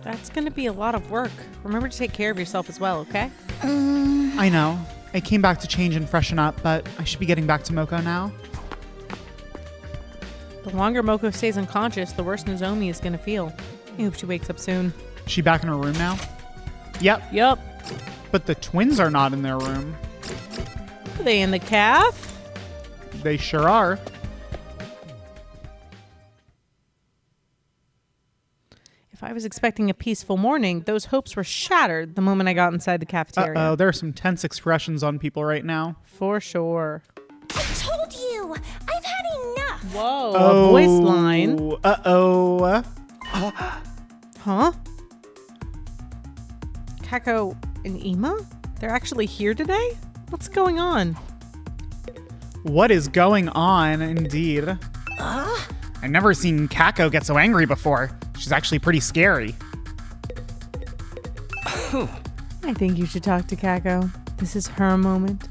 That's gonna be a lot of work. Remember to take care of yourself as well, okay? I know. I came back to change and freshen up, but I should be getting back to Moko now. The longer Moko stays unconscious, the worse Nozomi is gonna feel. I hope she wakes up soon. She back in her room now? Yep. Yup. But the twins are not in their room. Are they in the calf? They sure are. If I was expecting a peaceful morning, those hopes were shattered the moment I got inside the cafeteria. Uh-oh, there are some tense expressions on people right now. For sure. I told you! I've had enough! Whoa, a voice line. Uh-oh. Huh? Kako and Ima? They're actually here today? What's going on? What is going on, indeed? I've never seen Kako get so angry before. She's actually pretty scary. I think you should talk to Kako. This is her moment.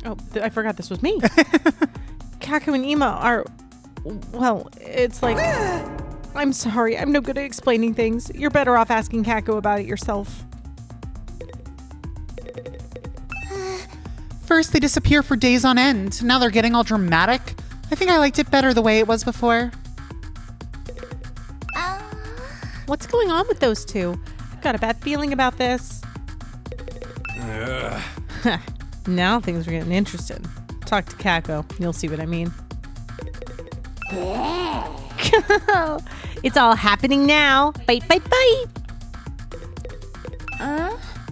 Oh, I forgot this was me. Kako and Ima are... Well, it's like... I'm sorry, I'm no good at explaining things. You're better off asking Kako about it yourself. First, they disappear for days on end. Now they're getting all dramatic. I think I liked it better the way it was before. What's going on with those two? I've got a bad feeling about this. Now things are getting interesting. Talk to Kako. You'll see what I mean. It's all happening now. Bite, bite, bite.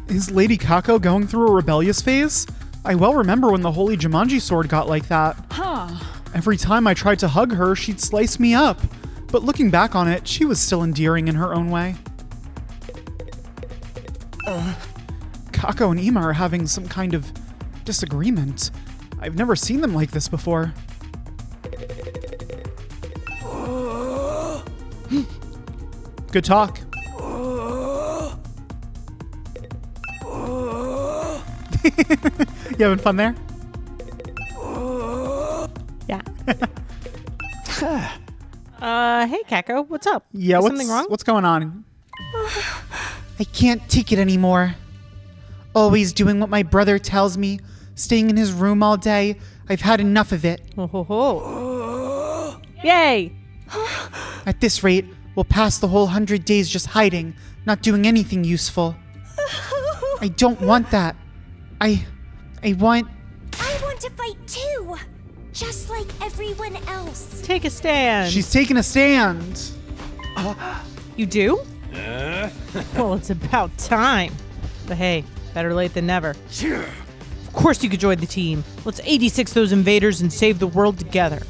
Is Lady Kako going through a rebellious phase? I well remember when the Holy Jumanji sword got like that. Every time I tried to hug her, she'd slice me up. But looking back on it, she was still endearing in her own way. Kako and Ima are having some kind of disagreement. I've never seen them like this before. Good talk. You having fun there? Yeah. Hey Kako, what's up? Yeah, Is something wrong? What's going on? I can't take it anymore. Always doing what my brother tells me, staying in his room all day. I've had enough of it. Oh, ho, ho. Yay! At this rate, we'll pass the whole 100 days just hiding, not doing anything useful. I don't want that. I want to fight too, just like everyone else. Take a stand. She's taking a stand. You do? Well, it's about time. But hey, better late than never. Of course you could join the team. Let's 86 those invaders and save the world together.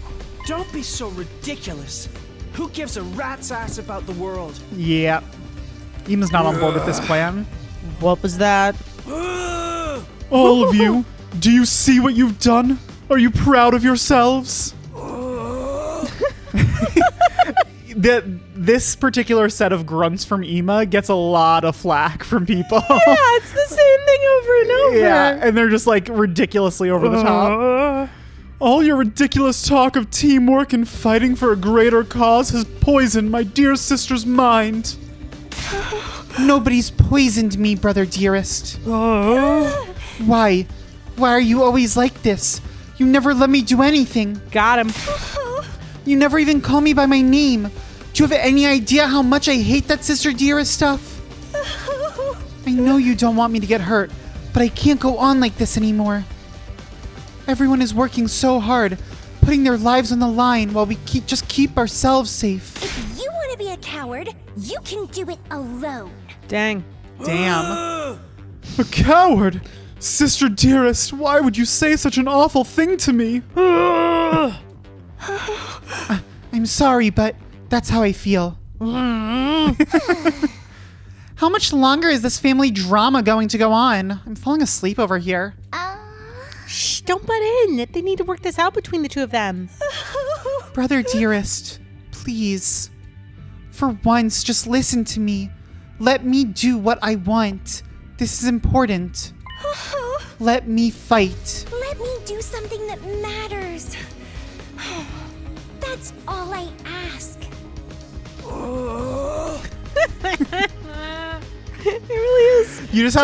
Don't be so ridiculous. Who gives a rat's ass about the world? Yeah. Ima's not on board with this plan. What was that? All of you, do you see what you've done? Are you proud of yourselves? This particular set of grunts from Ima gets a lot of flack from people. Yeah, it's the same thing over and over. Yeah, and they're just like ridiculously over the top. All your ridiculous talk of teamwork and fighting for a greater cause has poisoned my dear sister's mind. Nobody's poisoned me, brother dearest. Why? Why are you always like this? You never let me do anything. Got him. You never even call me by my name. Do you have any idea how much I hate that sister dearest stuff? I know you don't want me to get hurt, but I can't go on like this anymore. Everyone is working so hard, putting their lives on the line while we keep ourselves safe. If you want to be a coward, you can do it alone. Dang. Damn. A coward? Sister dearest, why would you say such an awful thing to me? I'm sorry, but that's how I feel. How much longer is this family drama going to go on? I'm falling asleep over here. Shh, don't butt in. They need to work this out between the two of them. Brother dearest, please. For once, just listen to me. Let me do what I want. This is important. Let me fight. Let me do something that matters. That's all I ask. It really is. You just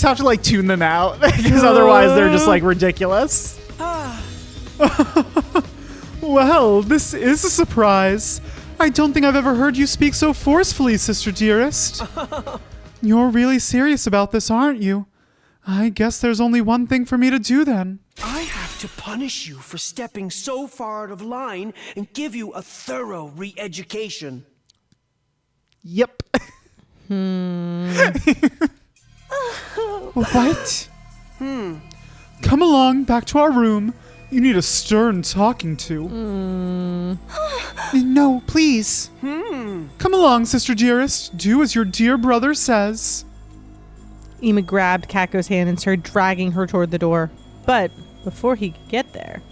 have to like tune them out because otherwise they're just like ridiculous. Well, this is a surprise. I don't think I've ever heard you speak so forcefully, sister dearest. You're really serious about this, aren't you? I guess there's only one thing for me to do then. I have to punish you for stepping so far out of line and give you a thorough re-education. Yep. What? Come along, back to our room. You need a stern talking to. No, please. Come along, sister dearest. Do as your dear brother says. Ima grabbed Kako's hand and started dragging her toward the door. But before he could get there...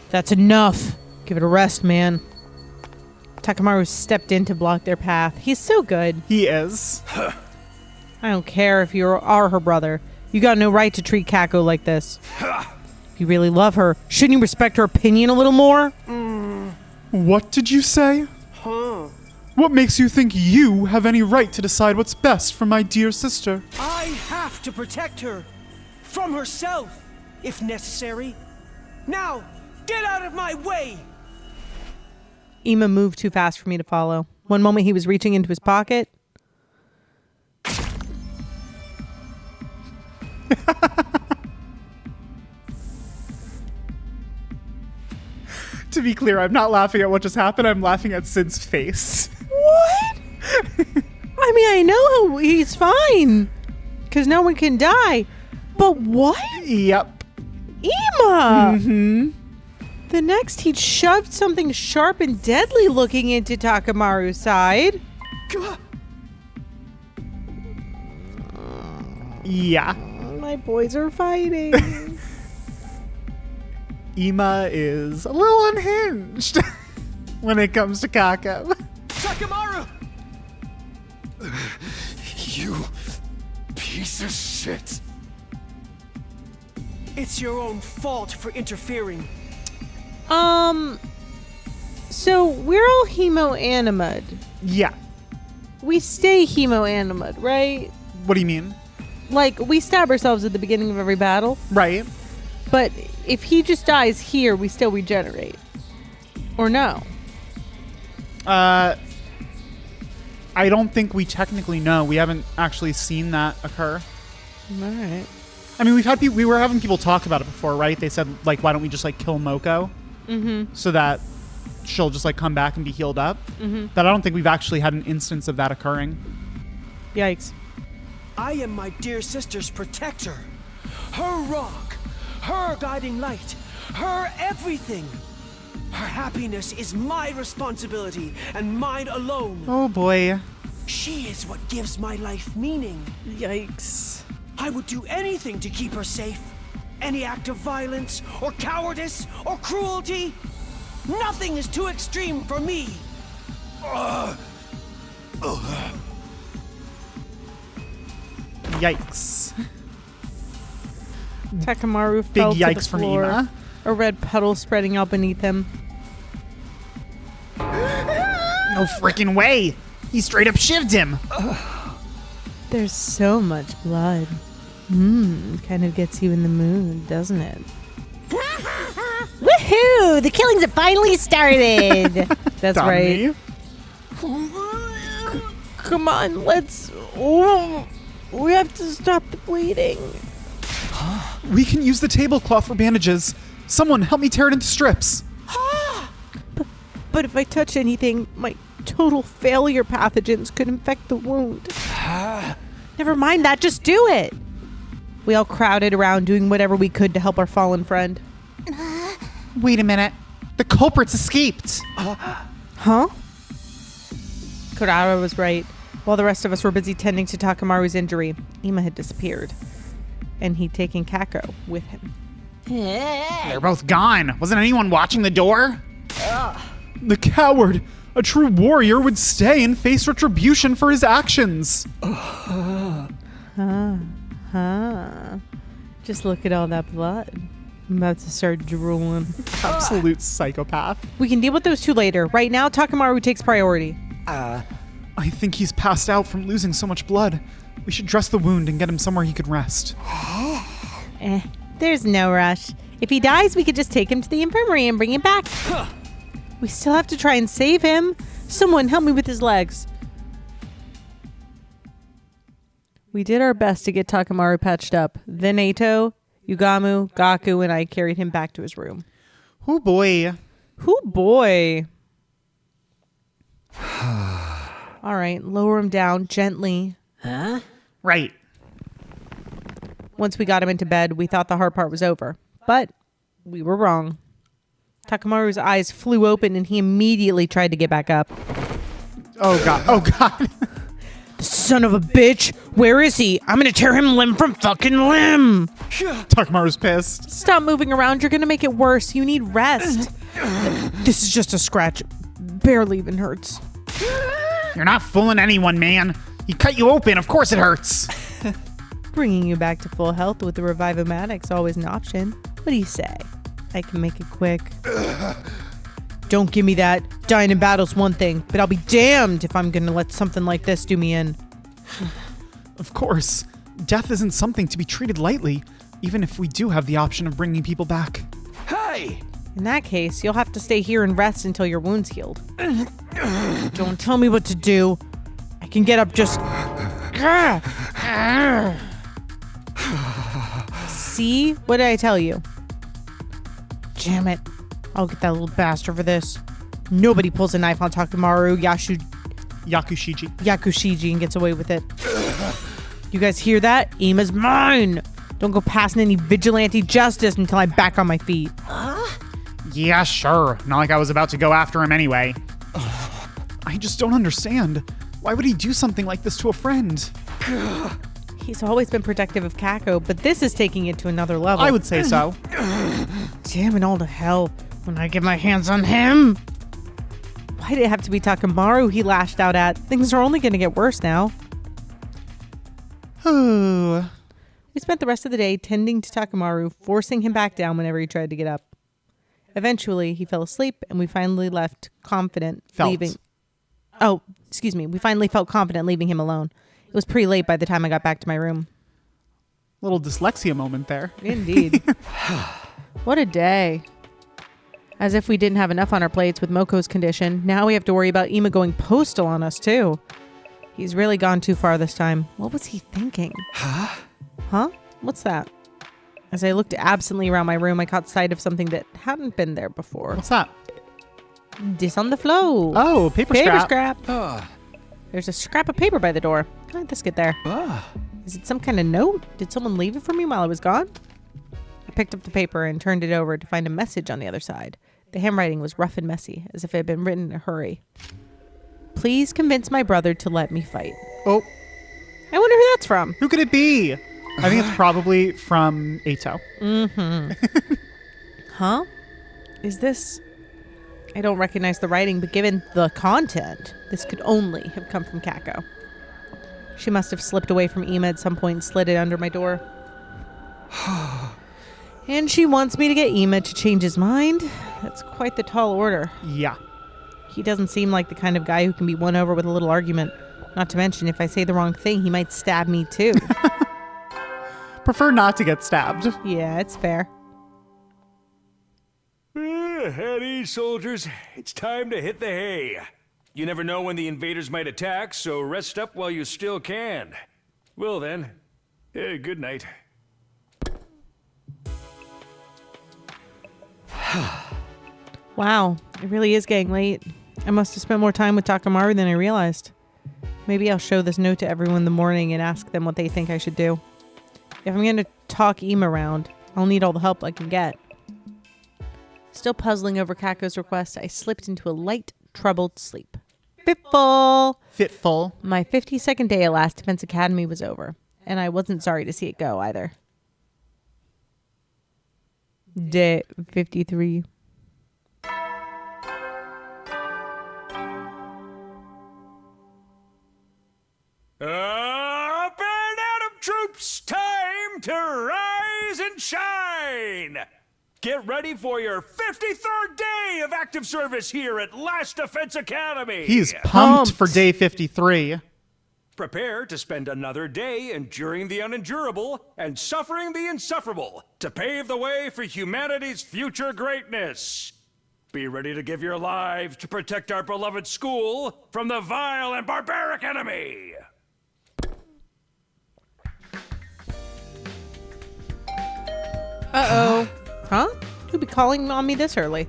That's enough. Give it a rest, man. Takamaru stepped in to block their path. He's so good. He is. I don't care if you are her brother. You got no right to treat Kako like this. If you really love her, shouldn't you respect her opinion a little more? What did you say? What makes you think you have any right to decide what's best for my dear sister? I have to protect her. From herself, if necessary. Now, get out of my way! Ima moved too fast for me to follow. One moment he was reaching into his pocket. To be clear, I'm not laughing at what just happened. I'm laughing at Sid's face. What? I mean, I know he's fine. Because no one can die. But what? Yep. Ima! Mm-hmm. The next, he'd shoved something sharp and deadly looking into Takamaru's side. Yeah. My boys are fighting. Ima is a little unhinged when it comes to Kako. Takamaru! You piece of shit. It's your own fault for interfering. So we're all Hemoanima. Yeah. We stay Hemoanima, right? What do you mean? Like, we stab ourselves at the beginning of every battle. Right. But if he just dies here, we still regenerate. Or no? I don't think we technically know. We haven't actually seen that occur. All right. I mean, we were having people talk about it before, right? They said, like, why don't we just, like, kill Moko? Mm-hmm. So that she'll just, like, come back and be healed up. Mm-hmm. But I don't think we've actually had an instance of that occurring. Yikes. I am my dear sister's protector. Her rock. Her guiding light. Her everything. Her happiness is my responsibility and mine alone. Oh, boy. She is what gives my life meaning. Yikes. I would do anything to keep her safe. Any act of violence, or cowardice, or cruelty. Nothing is too extreme for me. Yikes. Takamaru Big fell to yikes the from floor, Ima. a red puddle spreading out beneath him. No freaking way. He straight up shivved him. There's so much blood. Kind of gets you in the mood, doesn't it? Woohoo! The killings have finally started! That's right. Come on, let's... we have to stop the bleeding. We can use the tablecloth for bandages. Someone help me tear it into strips. But if I touch anything, my total failure pathogens could infect the wound. Never mind that, just do it. We all crowded around doing whatever we could to help our fallen friend. Wait a minute. The culprits escaped. Huh? Kurara was right. While the rest of us were busy tending to Takamaru's injury, Ima had disappeared. And he'd taken Kako with him. They're both gone. Wasn't anyone watching the door? The coward. A true warrior would stay and face retribution for his actions. Just look at all that blood. I'm about to start drooling. Absolute psychopath. We can deal with those two later. Right now, Takamaru takes priority. I think he's passed out from losing so much blood. We should dress the wound and get him somewhere he could rest. There's no rush. If he dies, we could just take him to the infirmary and bring him back. We still have to try and save him. Someone help me with his legs. We did our best to get Takamaru patched up. Then Eito, Yugamu, Gaku, and I carried him back to his room. Oh boy. Oh boy. All right, lower him down gently. Huh? Right. Once we got him into bed, we thought the hard part was over. But we were wrong. Takamaru's eyes flew open and he immediately tried to get back up. Oh god. Oh god. Son of a bitch! Where is he? I'm gonna tear him limb from fucking limb! Takamaru's pissed. Stop moving around, you're gonna make it worse. You need rest. This is just a scratch. barely even hurts. You're not fooling anyone, man. He cut you open. Of course it hurts. Bringing you back to full health with the Revive-O-Matic's always an option. What do you say? I can make it quick. Don't give me that. Dying in battle's one thing, but I'll be damned if I'm gonna let something like this do me in. Of course. Death isn't something to be treated lightly, even if we do have the option of bringing people back. Hey! In that case, you'll have to stay here and rest until your wound's healed. Don't tell me what to do. I can get up just... See? What did I tell you? Damn it. I'll get that little bastard for this. Nobody pulls a knife on Takamaru Yakushiji and gets away with it. You guys hear that? Ima's mine! Don't go passing any vigilante justice until I'm back on my feet. Yeah, sure. Not like I was about to go after him anyway. I just don't understand. Why would he do something like this to a friend? He's always been protective of Kako, but this is taking it to another level. I would say so. Damn it all to hell when I get my hands on him. Why did it have to be Takamaru he lashed out at? Things are only going to get worse now. We spent the rest of the day tending to Takamaru, forcing him back down whenever he tried to get up. Eventually, he fell asleep, and we finally left confident leaving... Oh, excuse me. We finally felt confident leaving him alone. It was pretty late by the time I got back to my room. Little dyslexia moment there. Indeed. What a day. As if we didn't have enough on our plates with Moko's condition, now we have to worry about Ima going postal on us, too. He's really gone too far this time. What was he thinking? Huh? What's that? As I looked absently around my room, I caught sight of something that hadn't been there before. What's that? This on the floor. Oh, paper scrap. There's a scrap of paper by the door. How did this get there? Is it some kind of note? Did someone leave it for me while I was gone? I picked up the paper and turned it over to find a message on the other side. The handwriting was rough and messy, as if it had been written in a hurry. Please convince my brother to let me fight. Oh. I wonder who that's from. Who could it be? I think it's probably from Eito. Mm-hmm. Huh? Is this... I don't recognize the writing, but given the content, this could only have come from Kako. She must have slipped away from Ima at some point and slid it under my door. And she wants me to get Ima to change his mind? That's quite the tall order. Yeah. He doesn't seem like the kind of guy who can be won over with a little argument. Not to mention, if I say the wrong thing, he might stab me too. Prefer not to get stabbed. Yeah, it's fair. At ease, soldiers. It's time to hit the hay. You never know when the invaders might attack, so rest up while you still can. Well then, good night. Wow, it really is getting late. I must have spent more time with Takamaru than I realized. Maybe I'll show this note to everyone in the morning and ask them what they think I should do. If I'm going to talk Ima around, I'll need all the help I can get. Still puzzling over Kako's request, I slipped into a light, troubled sleep. Fitful. My 52nd day at Last Defense Academy was over, and I wasn't sorry to see it go either. Day 53. Up and Adam troops, time to rise and shine! Get ready for your 53rd day of active service here at Last Defense Academy! He's pumped for day 53. Prepare to spend another day enduring the unendurable and suffering the insufferable to pave the way for humanity's future greatness. Be ready to give your lives to protect our beloved school from the vile and barbaric enemy! Uh-oh. Huh? Who'd be calling on me this early?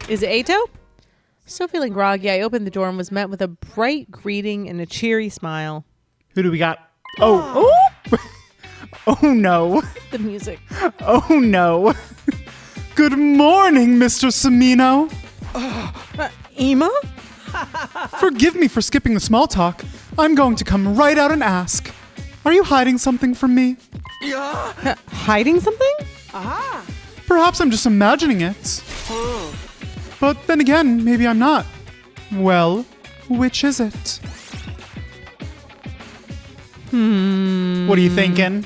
Is it Eito? Still feeling groggy, I opened the door and was met with a bright greeting and a cheery smile. Who do we got? Oh. Oh no. The music. Oh no. Good morning, Mr. Sumino. Ima? Forgive me for skipping the small talk. I'm going to come right out and ask. Are you hiding something from me? Hiding something? Perhaps I'm just imagining it. But then again, maybe I'm not. Well, which is it? What are you thinking?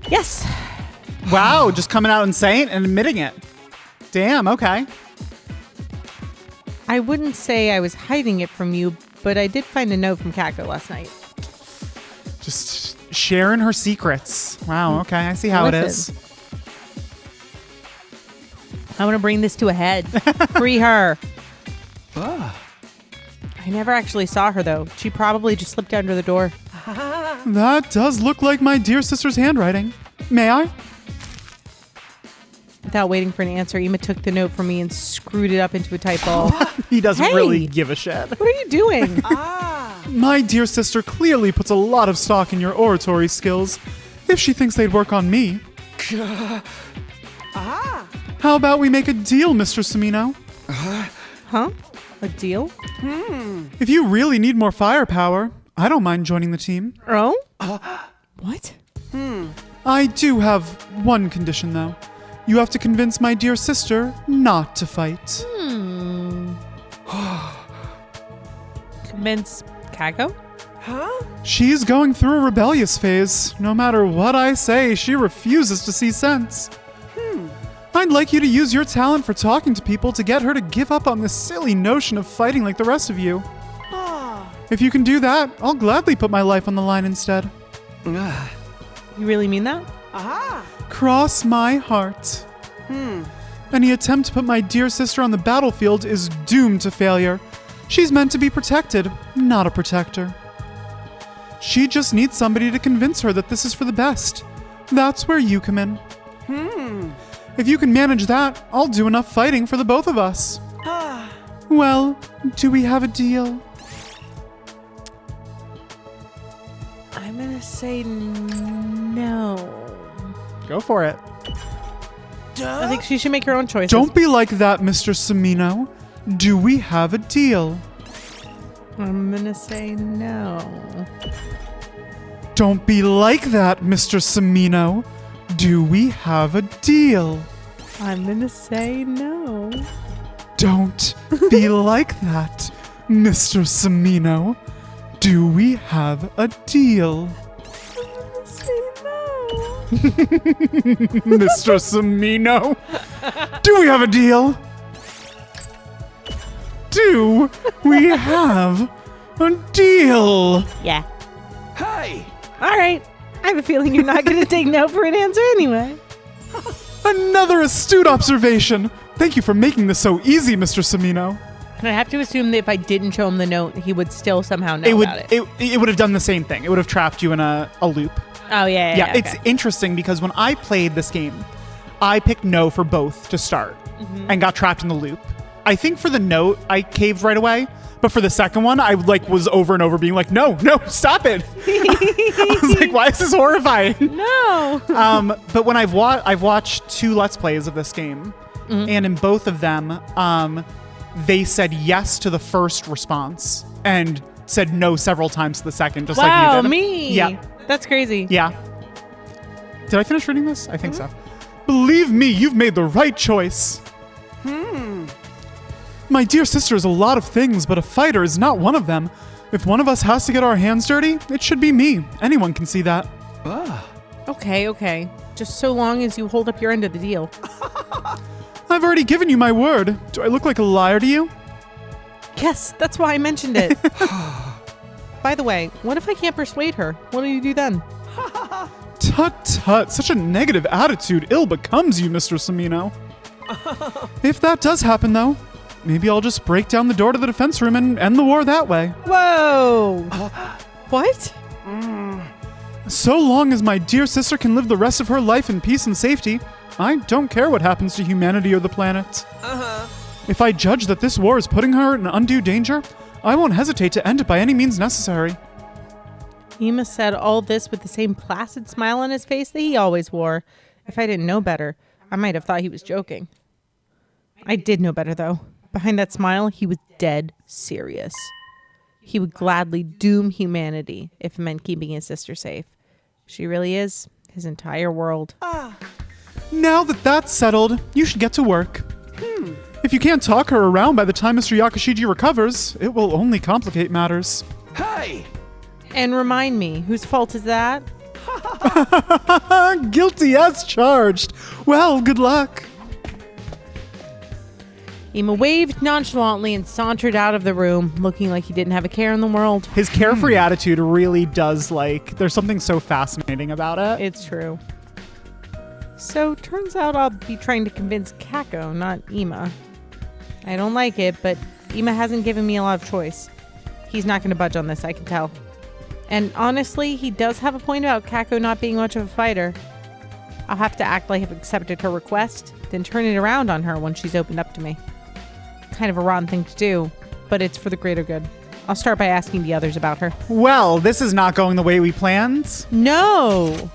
Yes. Wow, just coming out and saying and admitting it. Damn, okay. I wouldn't say I was hiding it from you, but I did find a note from Kako last night. Just sharing her secrets. Wow, okay, I see how it is. I want to bring this to a head. Free her. I never actually saw her, though. She probably just slipped under the door. That does look like my dear sister's handwriting. May I? Without waiting for an answer, Ema took the note from me and screwed it up into a typo. He doesn't Hey! really give a shit. What are you doing? My dear sister clearly puts a lot of stock in your oratory skills. If she thinks they'd work on me. How about we make a deal, Mr. Sumino? Huh? A deal? If you really need more firepower, I don't mind joining the team. Oh? What? I do have one condition, though. You have to convince my dear sister not to fight. Convince Kako? She's going through a rebellious phase. No matter what I say, she refuses to see sense. I'd like you to use your talent for talking to people to get her to give up on this silly notion of fighting like the rest of you. If you can do that, I'll gladly put my life on the line instead. You really mean that? Cross my heart. Any attempt to put my dear sister on the battlefield is doomed to failure. She's meant to be protected, not a protector. She just needs somebody to convince her that this is for the best. That's where you come in. If you can manage that, I'll do enough fighting for the both of us. Well, do we have a deal? I'm gonna say no. Go for it. I think she should make her own choices. Don't be like that, Mr. Sumino. Do we have a deal? I'm gonna say no. Don't be like that, Mr. Sumino. Do we have a deal? I'm gonna say no. Don't be like that, Mr. Sumino. Do we have a deal? Say no. Mr. Sumino, do we have a deal? Do we have a deal? Yeah. Hey! All right. I have a feeling you're not going to take no for an answer anyway. Another astute observation. Thank you for making this so easy, Mr. Sumino. And I have to assume that if I didn't show him the note, he would still somehow know about it. It would have done the same thing. It would have trapped you in a loop. Oh, yeah. Yeah, it's interesting because when I played this game, I picked no for both to start and got trapped in the loop. I think for the note, I caved right away. But for the second one, I was over and over being like, no, stop it. I was like, why is this horrifying? No. But when I've watched 2 Let's Plays of this game, and in both of them, they said yes to the first response and said no several times to the second, just like you did. Wow, me. Yeah. That's crazy. Yeah. Did I finish reading this? I think so. Believe me, you've made the right choice. My dear sister is a lot of things, but a fighter is not one of them. If one of us has to get our hands dirty, it should be me. Anyone can see that. Okay. Just so long as you hold up your end of the deal. I've already given you my word. Do I look like a liar to you? Yes, that's why I mentioned it. By the way, what if I can't persuade her? What do you do then? Tut, such a negative attitude ill becomes you, Mr. Sumino. If that does happen, though, maybe I'll just break down the door to the defense room and end the war that way. Whoa! What? So long as my dear sister can live the rest of her life in peace and safety, I don't care what happens to humanity or the planet. If I judge that this war is putting her in undue danger, I won't hesitate to end it by any means necessary. Ema said all this with the same placid smile on his face that he always wore. If I didn't know better, I might have thought he was joking. I did know better, though. Behind that smile, he was dead serious. He would gladly doom humanity if it meant keeping his sister safe. She really is his entire world. Now that that's settled, you should get to work. If you can't talk her around by the time Mr. Yakashiji recovers, it will only complicate matters. Hey! And remind me, whose fault is that? Guilty as charged. Well, good luck. Ima waved nonchalantly and sauntered out of the room, looking like he didn't have a care in the world. His carefree attitude really does, there's something so fascinating about it. It's true. So, turns out I'll be trying to convince Kako, not Ima. I don't like it, but Ima hasn't given me a lot of choice. He's not going to budge on this, I can tell. And honestly, he does have a point about Kako not being much of a fighter. I'll have to act like I've accepted her request, then turn it around on her when she's opened up to me. Kind of a rotten thing to do, but it's for the greater good. I'll start by asking the others about her. Well, this is not going the way we planned. No!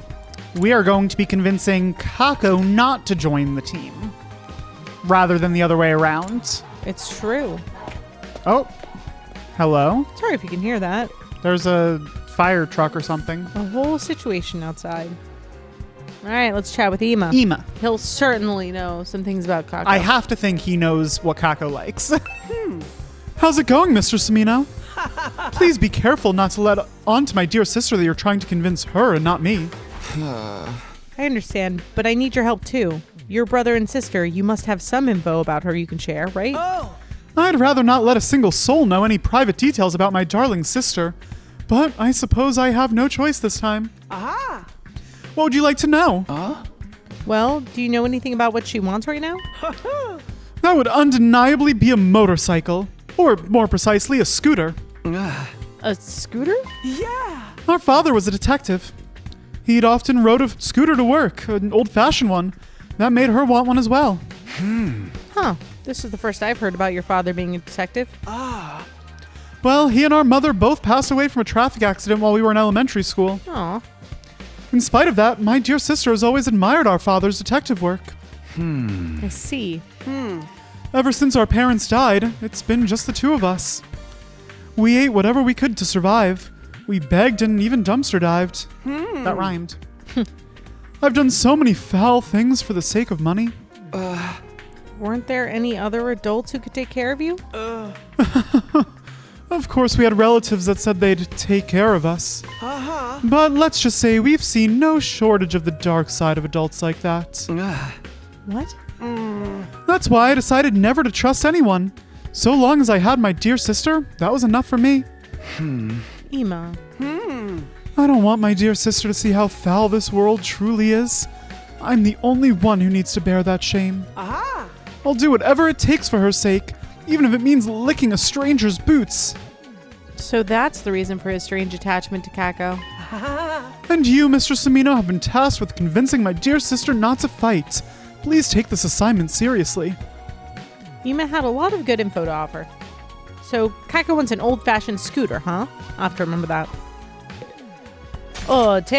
We are going to be convincing Kako not to join the team, rather than the other way around. It's true. Oh, hello? Sorry if you can hear that. There's a fire truck or something. A whole situation outside. All right, let's chat with Ima. Ima. He'll certainly know some things about Kako. I have to think he knows what Kako likes. How's it going, Mr. Sumino? Please be careful not to let on to my dear sister that you're trying to convince her and not me. I understand, but I need your help too. Your brother and sister, you must have some info about her you can share, right? Oh! I'd rather not let a single soul know any private details about my darling sister, but I suppose I have no choice this time. Aha! What would you like to know? Well, do you know anything about what she wants right now? That would undeniably be a motorcycle, or more precisely, a scooter. A scooter? Yeah! Our father was a detective. He'd often rode a scooter to work, an old-fashioned one. That made her want one as well. Huh. This is the first I've heard about your father being a detective. Well, he and our mother both passed away from a traffic accident while we were in elementary school. Aw. In spite of that, my dear sister has always admired our father's detective work. I see. Ever since our parents died, it's been just the two of us. We ate whatever we could to survive. We begged and even dumpster dived. That rhymed. I've done so many foul things for the sake of money. Weren't there any other adults who could take care of you? Of course, we had relatives that said they'd take care of us. But let's just say we've seen no shortage of the dark side of adults like that. What? That's why I decided never to trust anyone. So long as I had my dear sister, that was enough for me. Ima. I don't want my dear sister to see how foul this world truly is. I'm the only one who needs to bear that shame. I'll do whatever it takes for her sake, even if it means licking a stranger's boots. So that's the reason for his strange attachment to Kako. And you, Mr. Sumino, have been tasked with convincing my dear sister not to fight. Please take this assignment seriously. Ima had a lot of good info to offer. So Kako wants an old-fashioned scooter, huh? I'll have to remember that. Ote?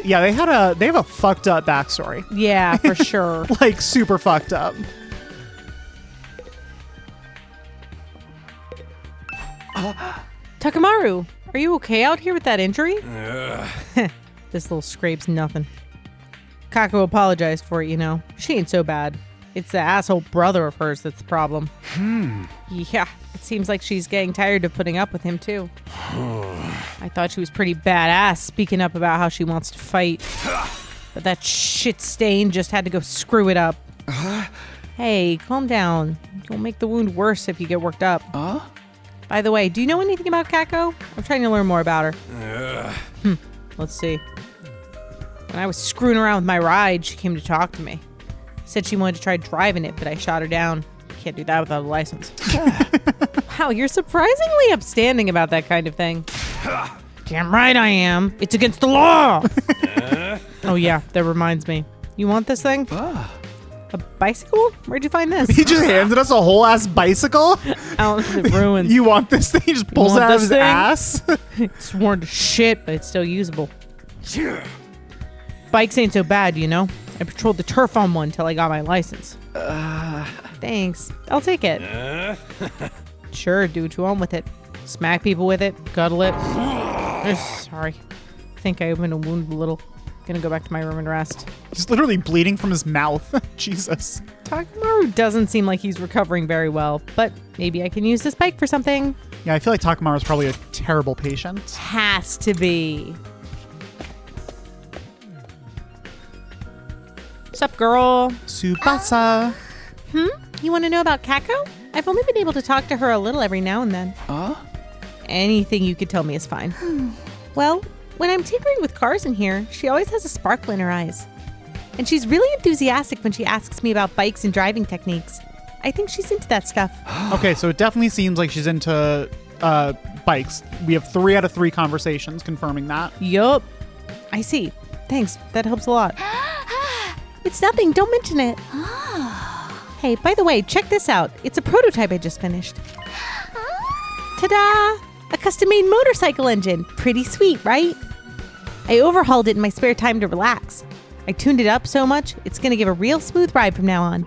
Yeah, they have a fucked up backstory. Yeah, for sure. Like, super fucked up. Takamaru, are you okay out here with that injury? This little scrape's nothing. Kako apologized for it, you know. She ain't so bad. It's the asshole brother of hers that's the problem. Yeah, it seems like she's getting tired of putting up with him, too. I thought she was pretty badass speaking up about how she wants to fight. But that shit stain just had to go screw it up. Hey, calm down. You'll make the wound worse if you get worked up. By the way, do you know anything about Kako? I'm trying to learn more about her. Let's see. When I was screwing around with my ride, she came to talk to me. Said she wanted to try driving it, but I shot her down. Can't do that without a license. Wow, you're surprisingly upstanding about that kind of thing. Damn right I am. It's against the law. Oh yeah, that reminds me. You want this thing? A bicycle? Where'd you find this? He just handed us a whole ass bicycle? Out in the ruins. You want this thing? He just pulls it out of his ass? It's worn to shit, but it's still usable. Bikes ain't so bad, you know? I patrolled the turf on one till I got my license. Thanks. I'll take it. Sure, do what you want with it. Smack people with it, cuddle it. Sorry. I think I opened a wound a little. gonna go back to my room and rest. He's literally bleeding from his mouth. Jesus. Takamaru doesn't seem like he's recovering very well, but maybe I can use this bike for something. Yeah, I feel like Takamaru's probably a terrible patient. Has to be. Sup, girl? Tsubasa. You want to know about Kako? I've only been able to talk to her a little every now and then. Anything you could tell me is fine. Well, when I'm tinkering with cars in here, she always has a sparkle in her eyes. And she's really enthusiastic when she asks me about bikes and driving techniques. I think she's into that stuff. Okay, so it definitely seems like she's into bikes. We have 3 out of 3 conversations confirming that. Yup. I see. Thanks. That helps a lot. It's nothing. Don't mention it. Hey, by the way, check this out. It's a prototype I just finished. Ta-da! A custom-made motorcycle engine. Pretty sweet, right? I overhauled it in my spare time to relax. I tuned it up so much, it's going to give a real smooth ride from now on.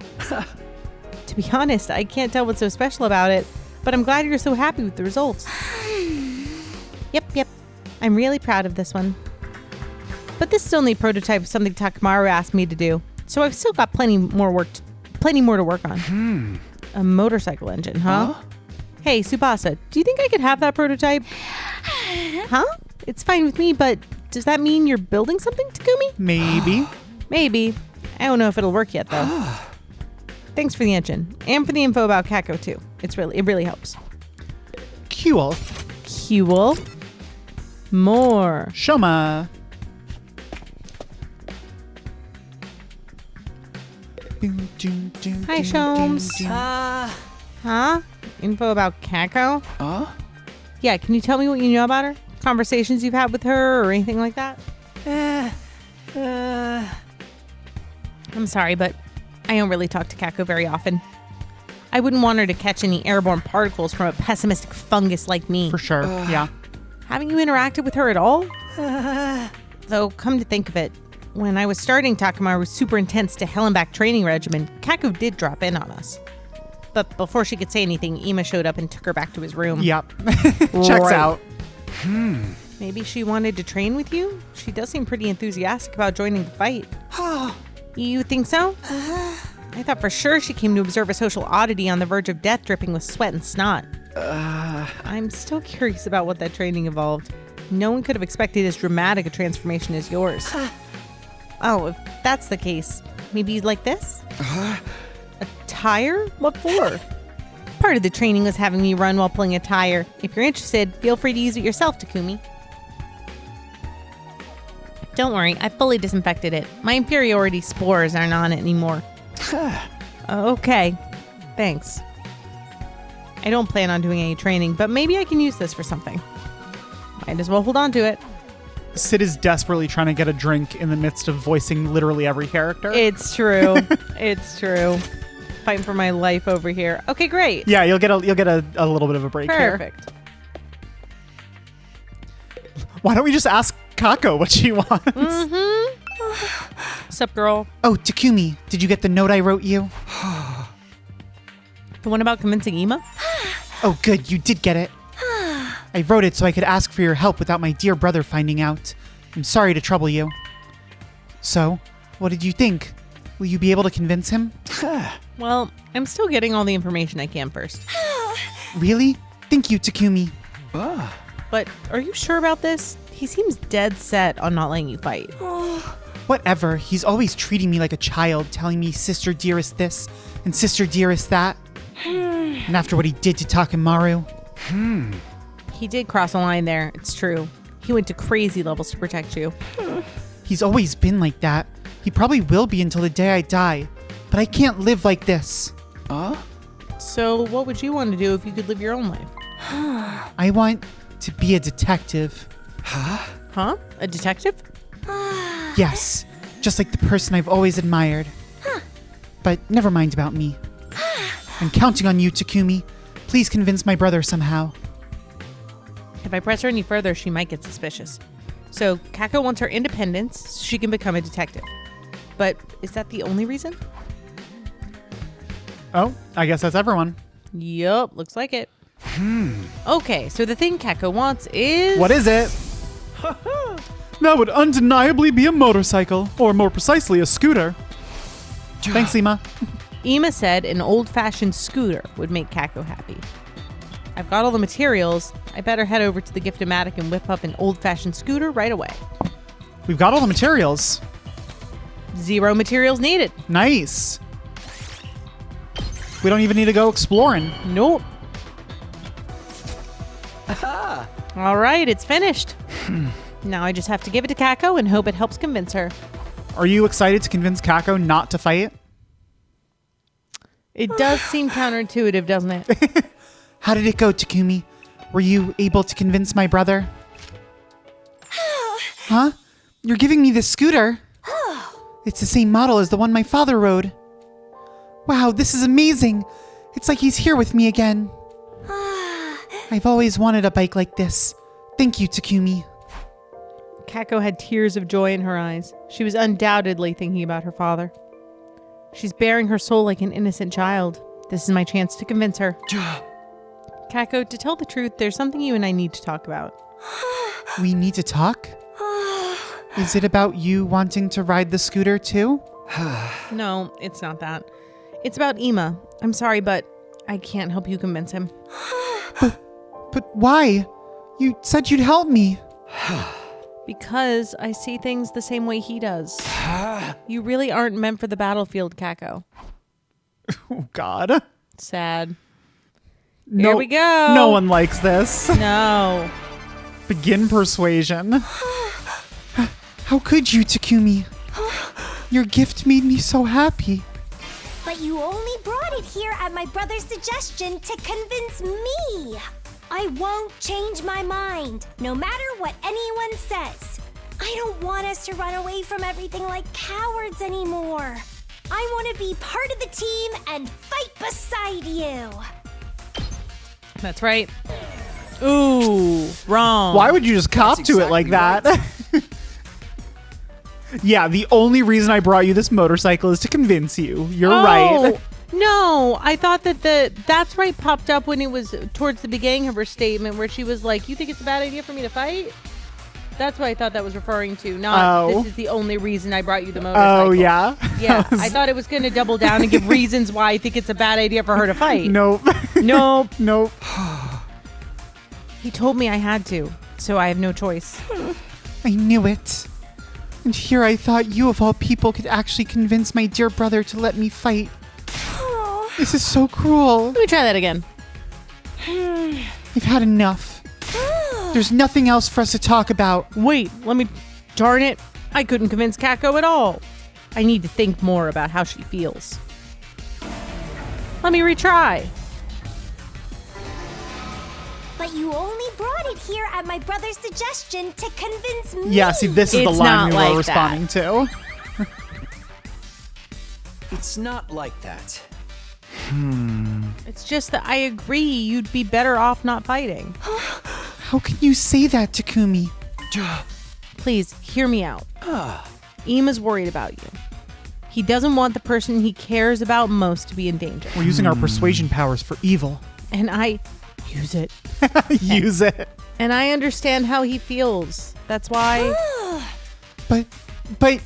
To be honest, I can't tell what's so special about it, but I'm glad you're so happy with the results. Yep. I'm really proud of this one. But this is only a prototype of something Takamaru asked me to do, so I've still got plenty more to work on. A motorcycle engine, huh? Hey, Tsubasa, do you think I could have that prototype? Huh? It's fine with me, but does that mean you're building something, Takumi? Maybe. Maybe. I don't know if it'll work yet, though. Thanks for the engine, and for the info about Kako, too. It really helps. Cool. More. Shoma. Hi, Shomes. Huh? Info about Kako? Yeah, can you tell me what you know about her? Conversations you've had with her or anything like that? I'm sorry, but I don't really talk to Kako very often. I wouldn't want her to catch any airborne particles from a pessimistic fungus like me. For sure, yeah. Haven't you interacted with her at all? Though, come to think of it, when I was starting Takamaru's super intense to hell and back training regimen, Kako did drop in on us. But before she could say anything, Ima showed up and took her back to his room. Yep. Checks out. Maybe she wanted to train with you? She does seem pretty enthusiastic about joining the fight. You think so? I thought for sure she came to observe a social oddity on the verge of death dripping with sweat and snot. I'm still curious about what that training involved. No one could have expected as dramatic a transformation as yours. Oh, if that's the case, maybe you'd like this? A tire? What for? Part of the training was having me run while pulling a tire. If you're interested, feel free to use it yourself, Takumi. Don't worry, I fully disinfected it. My inferiority spores aren't on it anymore. Okay, thanks. I don't plan on doing any training, but maybe I can use this for something. Might as well hold on to it. Sid is desperately trying to get a drink in the midst of voicing literally every character. It's true. It's true. Fighting for my life over here. Okay, great. Yeah, you'll get a little bit of a break here. Perfect. Why don't we just ask Kako what she wants? Sup, girl? Oh, Takumi, did you get the note I wrote you? The one about convincing Ima? Oh, good, you did get it. I wrote it so I could ask for your help without my dear brother finding out. I'm sorry to trouble you. So, what did you think? Will you be able to convince him? Well, I'm still getting all the information I can first. Really? Thank you, Takumi. But are you sure about this? He seems dead set on not letting you fight. Whatever. He's always treating me like a child, telling me sister dearest this and sister dearest that. And after what he did to Takamaru. He did cross a line there, it's true. He went to crazy levels to protect you. He's always been like that. He probably will be until the day I die. But I can't live like this. So what would you want to do if you could live your own life? I want to be a detective. Huh? A detective? Yes, just like the person I've always admired. But never mind about me. I'm counting on you, Takumi. Please convince my brother somehow. If I press her any further, she might get suspicious. So Kako wants her independence so she can become a detective. But is that the only reason? Oh, I guess that's everyone. Yup, looks like it. Okay, so the thing Kako wants is... What is it? That would undeniably be a motorcycle, or more precisely, a scooter. Thanks, Ema. Ema said an old-fashioned scooter would make Kako happy. I've got all the materials. I better head over to the Gift-O-Matic and whip up an old-fashioned scooter right away. We've got all the materials. 0 materials needed. Nice. We don't even need to go exploring. Nope. All right, it's finished. Now I just have to give it to Kako and hope it helps convince her. Are you excited to convince Kako not to fight? It does seem counterintuitive, doesn't it? How did it go, Takumi? Were you able to convince my brother? Huh? You're giving me this scooter? It's the same model as the one my father rode. Wow, this is amazing. It's like he's here with me again. I've always wanted a bike like this. Thank you, Takumi. Kako had tears of joy in her eyes. She was undoubtedly thinking about her father. She's bearing her soul like an innocent child. This is my chance to convince her. Kako, to tell the truth, there's something you and I need to talk about. We need to talk? Is it about you wanting to ride the scooter too? No, it's not that. It's about Ema. I'm sorry, but I can't help you convince him. But why? You said you'd help me. Because I see things the same way he does. You really aren't meant for the battlefield, Kako. Oh, God. Sad. There we go. No one likes this. No. Begin persuasion. How could you, Takumi? Your gift made me so happy. But you only brought it here at my brother's suggestion to convince me. I won't change my mind, no matter what anyone says. I don't want us to run away from everything like cowards anymore. I want to be part of the team and fight beside you. That's right. Ooh, wrong. Why would you just cop to it like that? Right. Yeah, the only reason I brought you this motorcycle is to convince you. You're right. No, I thought that that's right popped up when it was towards the beginning of her statement where she was like, you think it's a bad idea for me to fight? That's what I thought that was referring to. Not this is the only reason I brought you the motorcycle. Oh, yeah? Yeah, I thought it was going to double down and give reasons why I think it's a bad idea for her to fight. Nope. Nope. He told me I had to, so I have no choice. I knew it. And here I thought you of all people could actually convince my dear brother to let me fight. This is so cruel. Let me try that again. We've had enough. There's nothing else for us to talk about. Wait, darn it. I couldn't convince Kako at all. I need to think more about how she feels. Let me retry. But you only brought it here at my brother's suggestion to convince me. Yeah, see, this is the line we were responding to. It's not like that. It's just that I agree you'd be better off not fighting. How can you say that, Takumi? Please, hear me out. Ema's worried about you. He doesn't want the person he cares about most to be in danger. We're using our persuasion powers for evil. And I use it. Use it. And I understand how he feels. That's why... But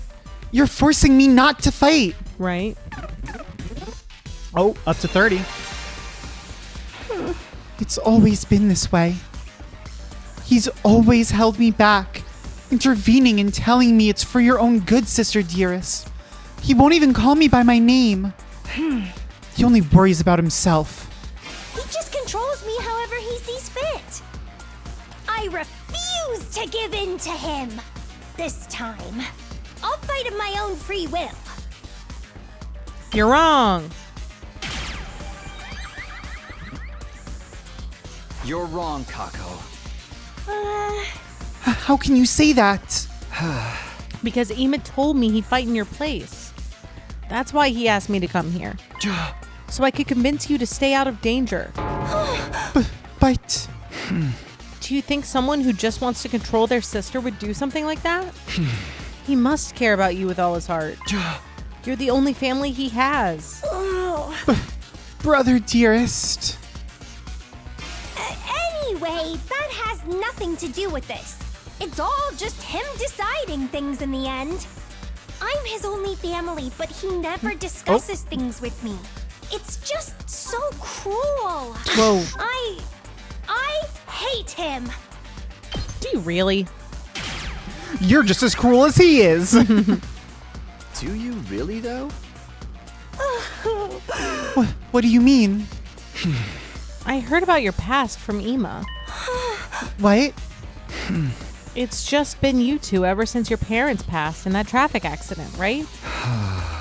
you're forcing me not to fight. Right. Oh, up to 30. It's always been this way. He's always held me back, intervening and telling me it's for your own good, sister dearest. He won't even call me by my name. He only worries about himself. He just controls me however he sees fit. I refuse to give in to him. This time, I'll fight of my own free will. You're wrong. You're wrong, Kako. How can you say that? Because Ema told me he'd fight in your place. That's why he asked me to come here. So I could convince you to stay out of danger. But... Do you think someone who just wants to control their sister would do something like that? He must care about you with all his heart. You're the only family he has. Brother dearest. Anyway, that has nothing to do with this. It's all just him deciding things in the end. I'm his only family, but he never discusses things with me. It's just so cruel. Whoa. I hate him. Do you really? You're just as cruel as he is. Do you really, though? What do you mean? I heard about your past from Ema. What? It's just been you two ever since your parents passed in that traffic accident, right?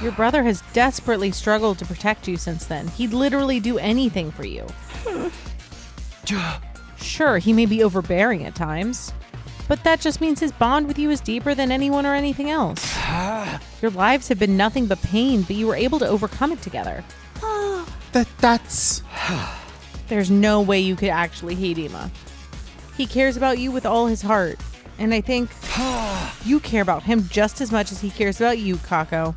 Your brother has desperately struggled to protect you since then. He'd literally do anything for you. Sure, he may be overbearing at times, but that just means his bond with you is deeper than anyone or anything else. Your lives have been nothing but pain, but you were able to overcome it together. That's... There's no way you could actually hate Ema. He cares about you with all his heart, and I think you care about him just as much as he cares about you, Kako.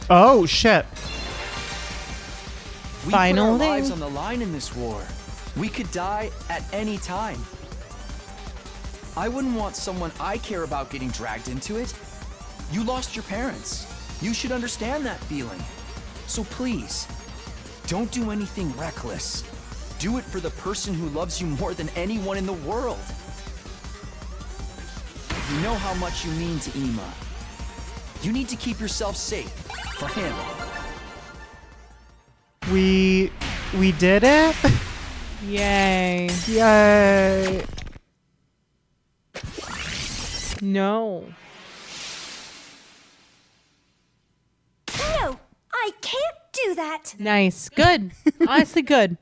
Oh, shit. We put our Final lives thing. on the line in this war. We could die at any time. I wouldn't want someone I care about getting dragged into it. You lost your parents. You should understand that feeling. So please, don't do anything reckless. Do it for the person who loves you more than anyone in the world. You know how much you mean to Ema. You need to keep yourself safe for him. We did it? Yay. Yay. No. No, I can't do that. Nice. Good. Honestly, good.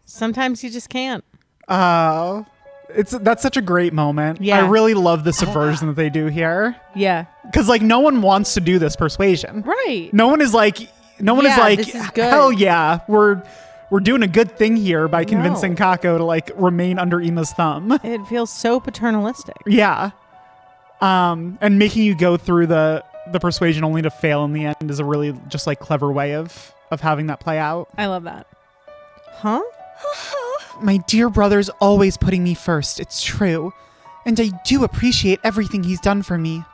Sometimes you just can't. That's such a great moment. Yeah. I really love the subversion that they do here. Yeah. Because, like, no one wants to do this persuasion. Right. No one is like, this is good. hell yeah, we're doing a good thing here by convincing Kako to, like, remain under Ema's thumb. It feels so paternalistic. Yeah. And making you go through the persuasion only to fail in the end is a really just, like, clever way of having that play out. I love that. Huh? My dear brother's always putting me first, it's true. And I do appreciate everything he's done for me.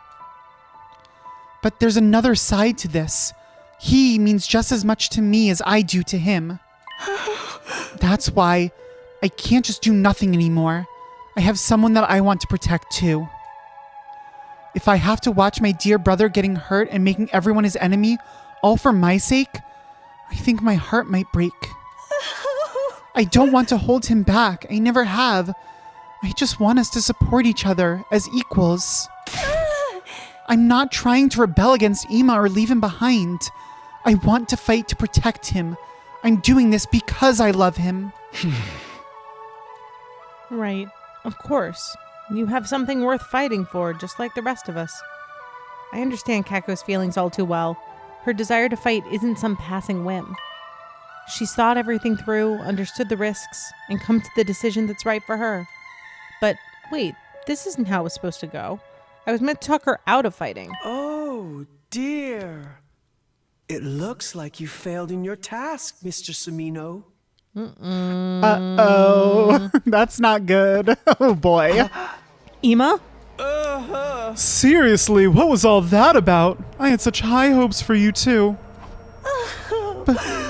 But there's another side to this. He means just as much to me as I do to him. That's why I can't just do nothing anymore. I have someone that I want to protect too. If I have to watch my dear brother getting hurt and making everyone his enemy, all for my sake, I think my heart might break. I don't want to hold him back. I never have. I just want us to support each other as equals. I'm not trying to rebel against Ema or leave him behind. I want to fight to protect him. I'm doing this because I love him. Right. Of course. You have something worth fighting for, just like the rest of us. I understand Kako's feelings all too well. Her desire to fight isn't some passing whim. She's thought everything through, understood the risks, and come to the decision that's right for her. But wait, this isn't how it was supposed to go. I was meant to talk her out of fighting. Oh, dear. It looks like you failed in your task, Mr. Sumino. Uh-oh. That's not good. Oh, boy. Ema? Seriously, what was all that about? I had such high hopes for you, too.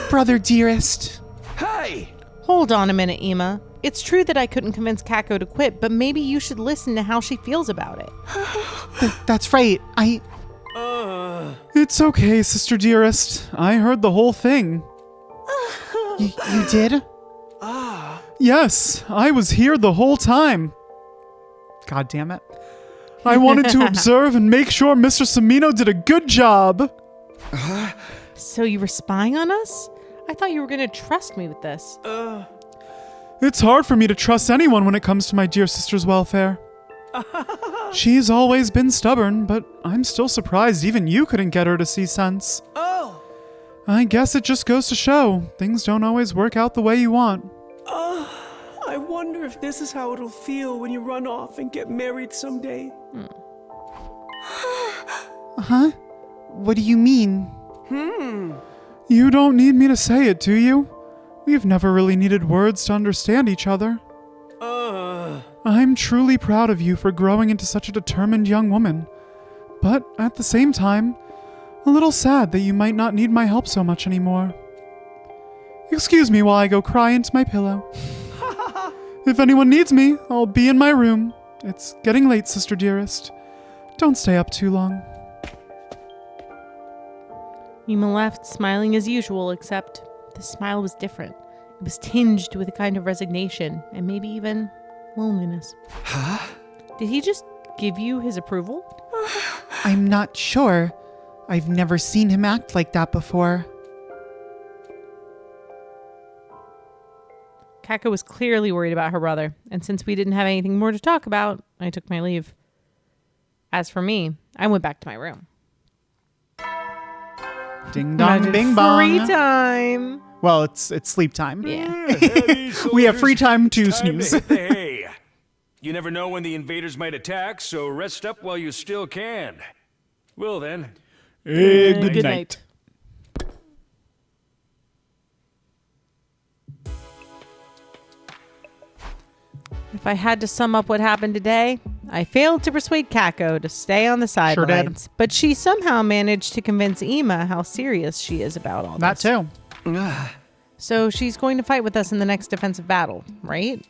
Brother dearest. Hey! Hold on a minute, Ema. It's true that I couldn't convince Kako to quit, but maybe you should listen to how she feels about it. That's right. It's okay, sister dearest. I heard the whole thing. You did? Yes, I was here the whole time. God damn it. I wanted to observe and make sure Mr. Sumino did a good job. So you were spying on us? I thought you were going to trust me with this. It's hard for me to trust anyone when it comes to my dear sister's welfare. She's always been stubborn, but I'm still surprised even you couldn't get her to see sense. Oh! I guess it just goes to show, things don't always work out the way you want. I wonder if this is how it'll feel when you run off and get married someday. Huh? What do you mean? You don't need me to say it, do you? We've never really needed words to understand each other. I'm truly proud of you for growing into such a determined young woman. But at the same time, a little sad that you might not need my help so much anymore. Excuse me while I go cry into my pillow. If anyone needs me, I'll be in my room. It's getting late, sister dearest. Don't stay up too long. Ima left, smiling as usual, except the smile was different. It was tinged with a kind of resignation, and maybe even loneliness. Huh? Did he just give you his approval? I'm not sure. I've never seen him act like that before. Kako was clearly worried about her brother, and since we didn't have anything more to talk about, I took my leave. As for me, I went back to my room. Ding dong, bing bong. Free time. Well, it's sleep time. Yeah. We have free time to Time snooze. to hit the hay. You never know when the invaders might attack, so rest up while you still can. Well then. Good night. If I had to sum up what happened today, I failed to persuade Kako to stay on the sidelines. did. But she somehow managed to convince Ima how serious she is about all That this. too. So she's going to fight with us in the next defensive battle, right?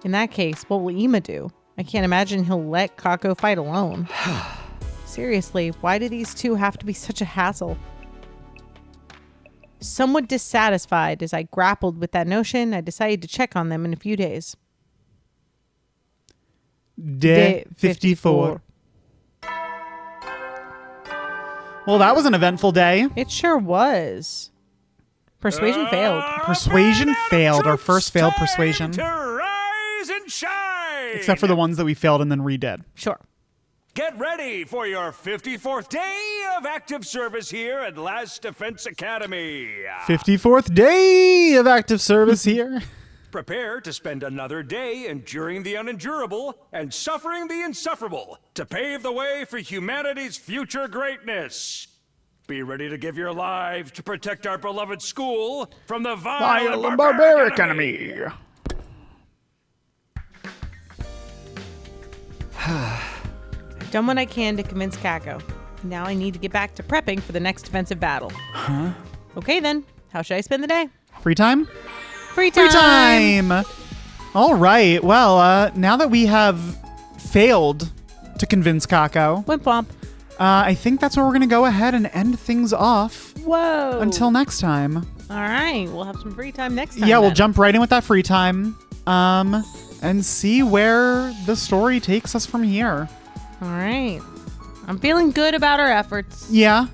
In that case, what will Ima do? I can't imagine he'll let Kako fight alone. Seriously, why do these two have to be such a hassle? Somewhat dissatisfied as I grappled with that notion, I decided to check on them in a few days. Day 54. Well, that was an eventful day. It sure was. Persuasion failed. Persuasion failed. Our first failed persuasion. To rise and shine! Except for the ones that we failed and then redid. Sure. Get ready for your 54th day of active service here at Last Defense Academy. 54th day of active service here. Prepare to spend another day enduring the unendurable and suffering the insufferable to pave the way for humanity's future greatness. Be ready to give your lives to protect our beloved school from the vile and barbaric enemy. I've done what I can to convince Kako. Now I need to get back to prepping for the next defensive battle. Huh? Okay then, how should I spend the day? Free time? Free time! Free time! All right. Well, now that we have failed to convince Kako, Wimp womp. I think that's where we're going to go ahead and end things off. Whoa. Until next time. All right, we'll have some free time next time. Yeah, we'll then. jump right in with that free time. And see where the story takes us from here. All right. I'm feeling good about our efforts. Yeah.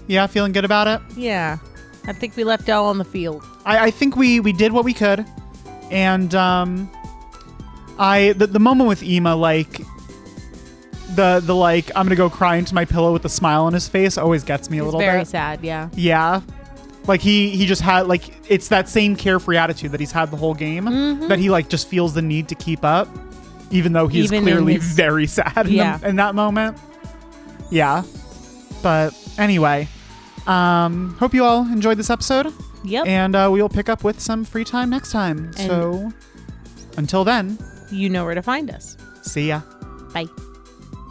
Yeah, feeling good about it? Yeah. I think we left it all on the field. I think we did what we could. And the moment with Ima, like the like I'm gonna go cry into my pillow with a smile on his face always gets me a little bit. Very sad, yeah. Yeah. Like he just had like it's that same carefree attitude that he's had the whole game that he like just feels the need to keep up, even though he's clearly very sad in that moment. Yeah. But anyway, hope you all enjoyed this episode. Yep. And we will pick up with some free time next time. And so until then, you know where to find us. see ya. Bye.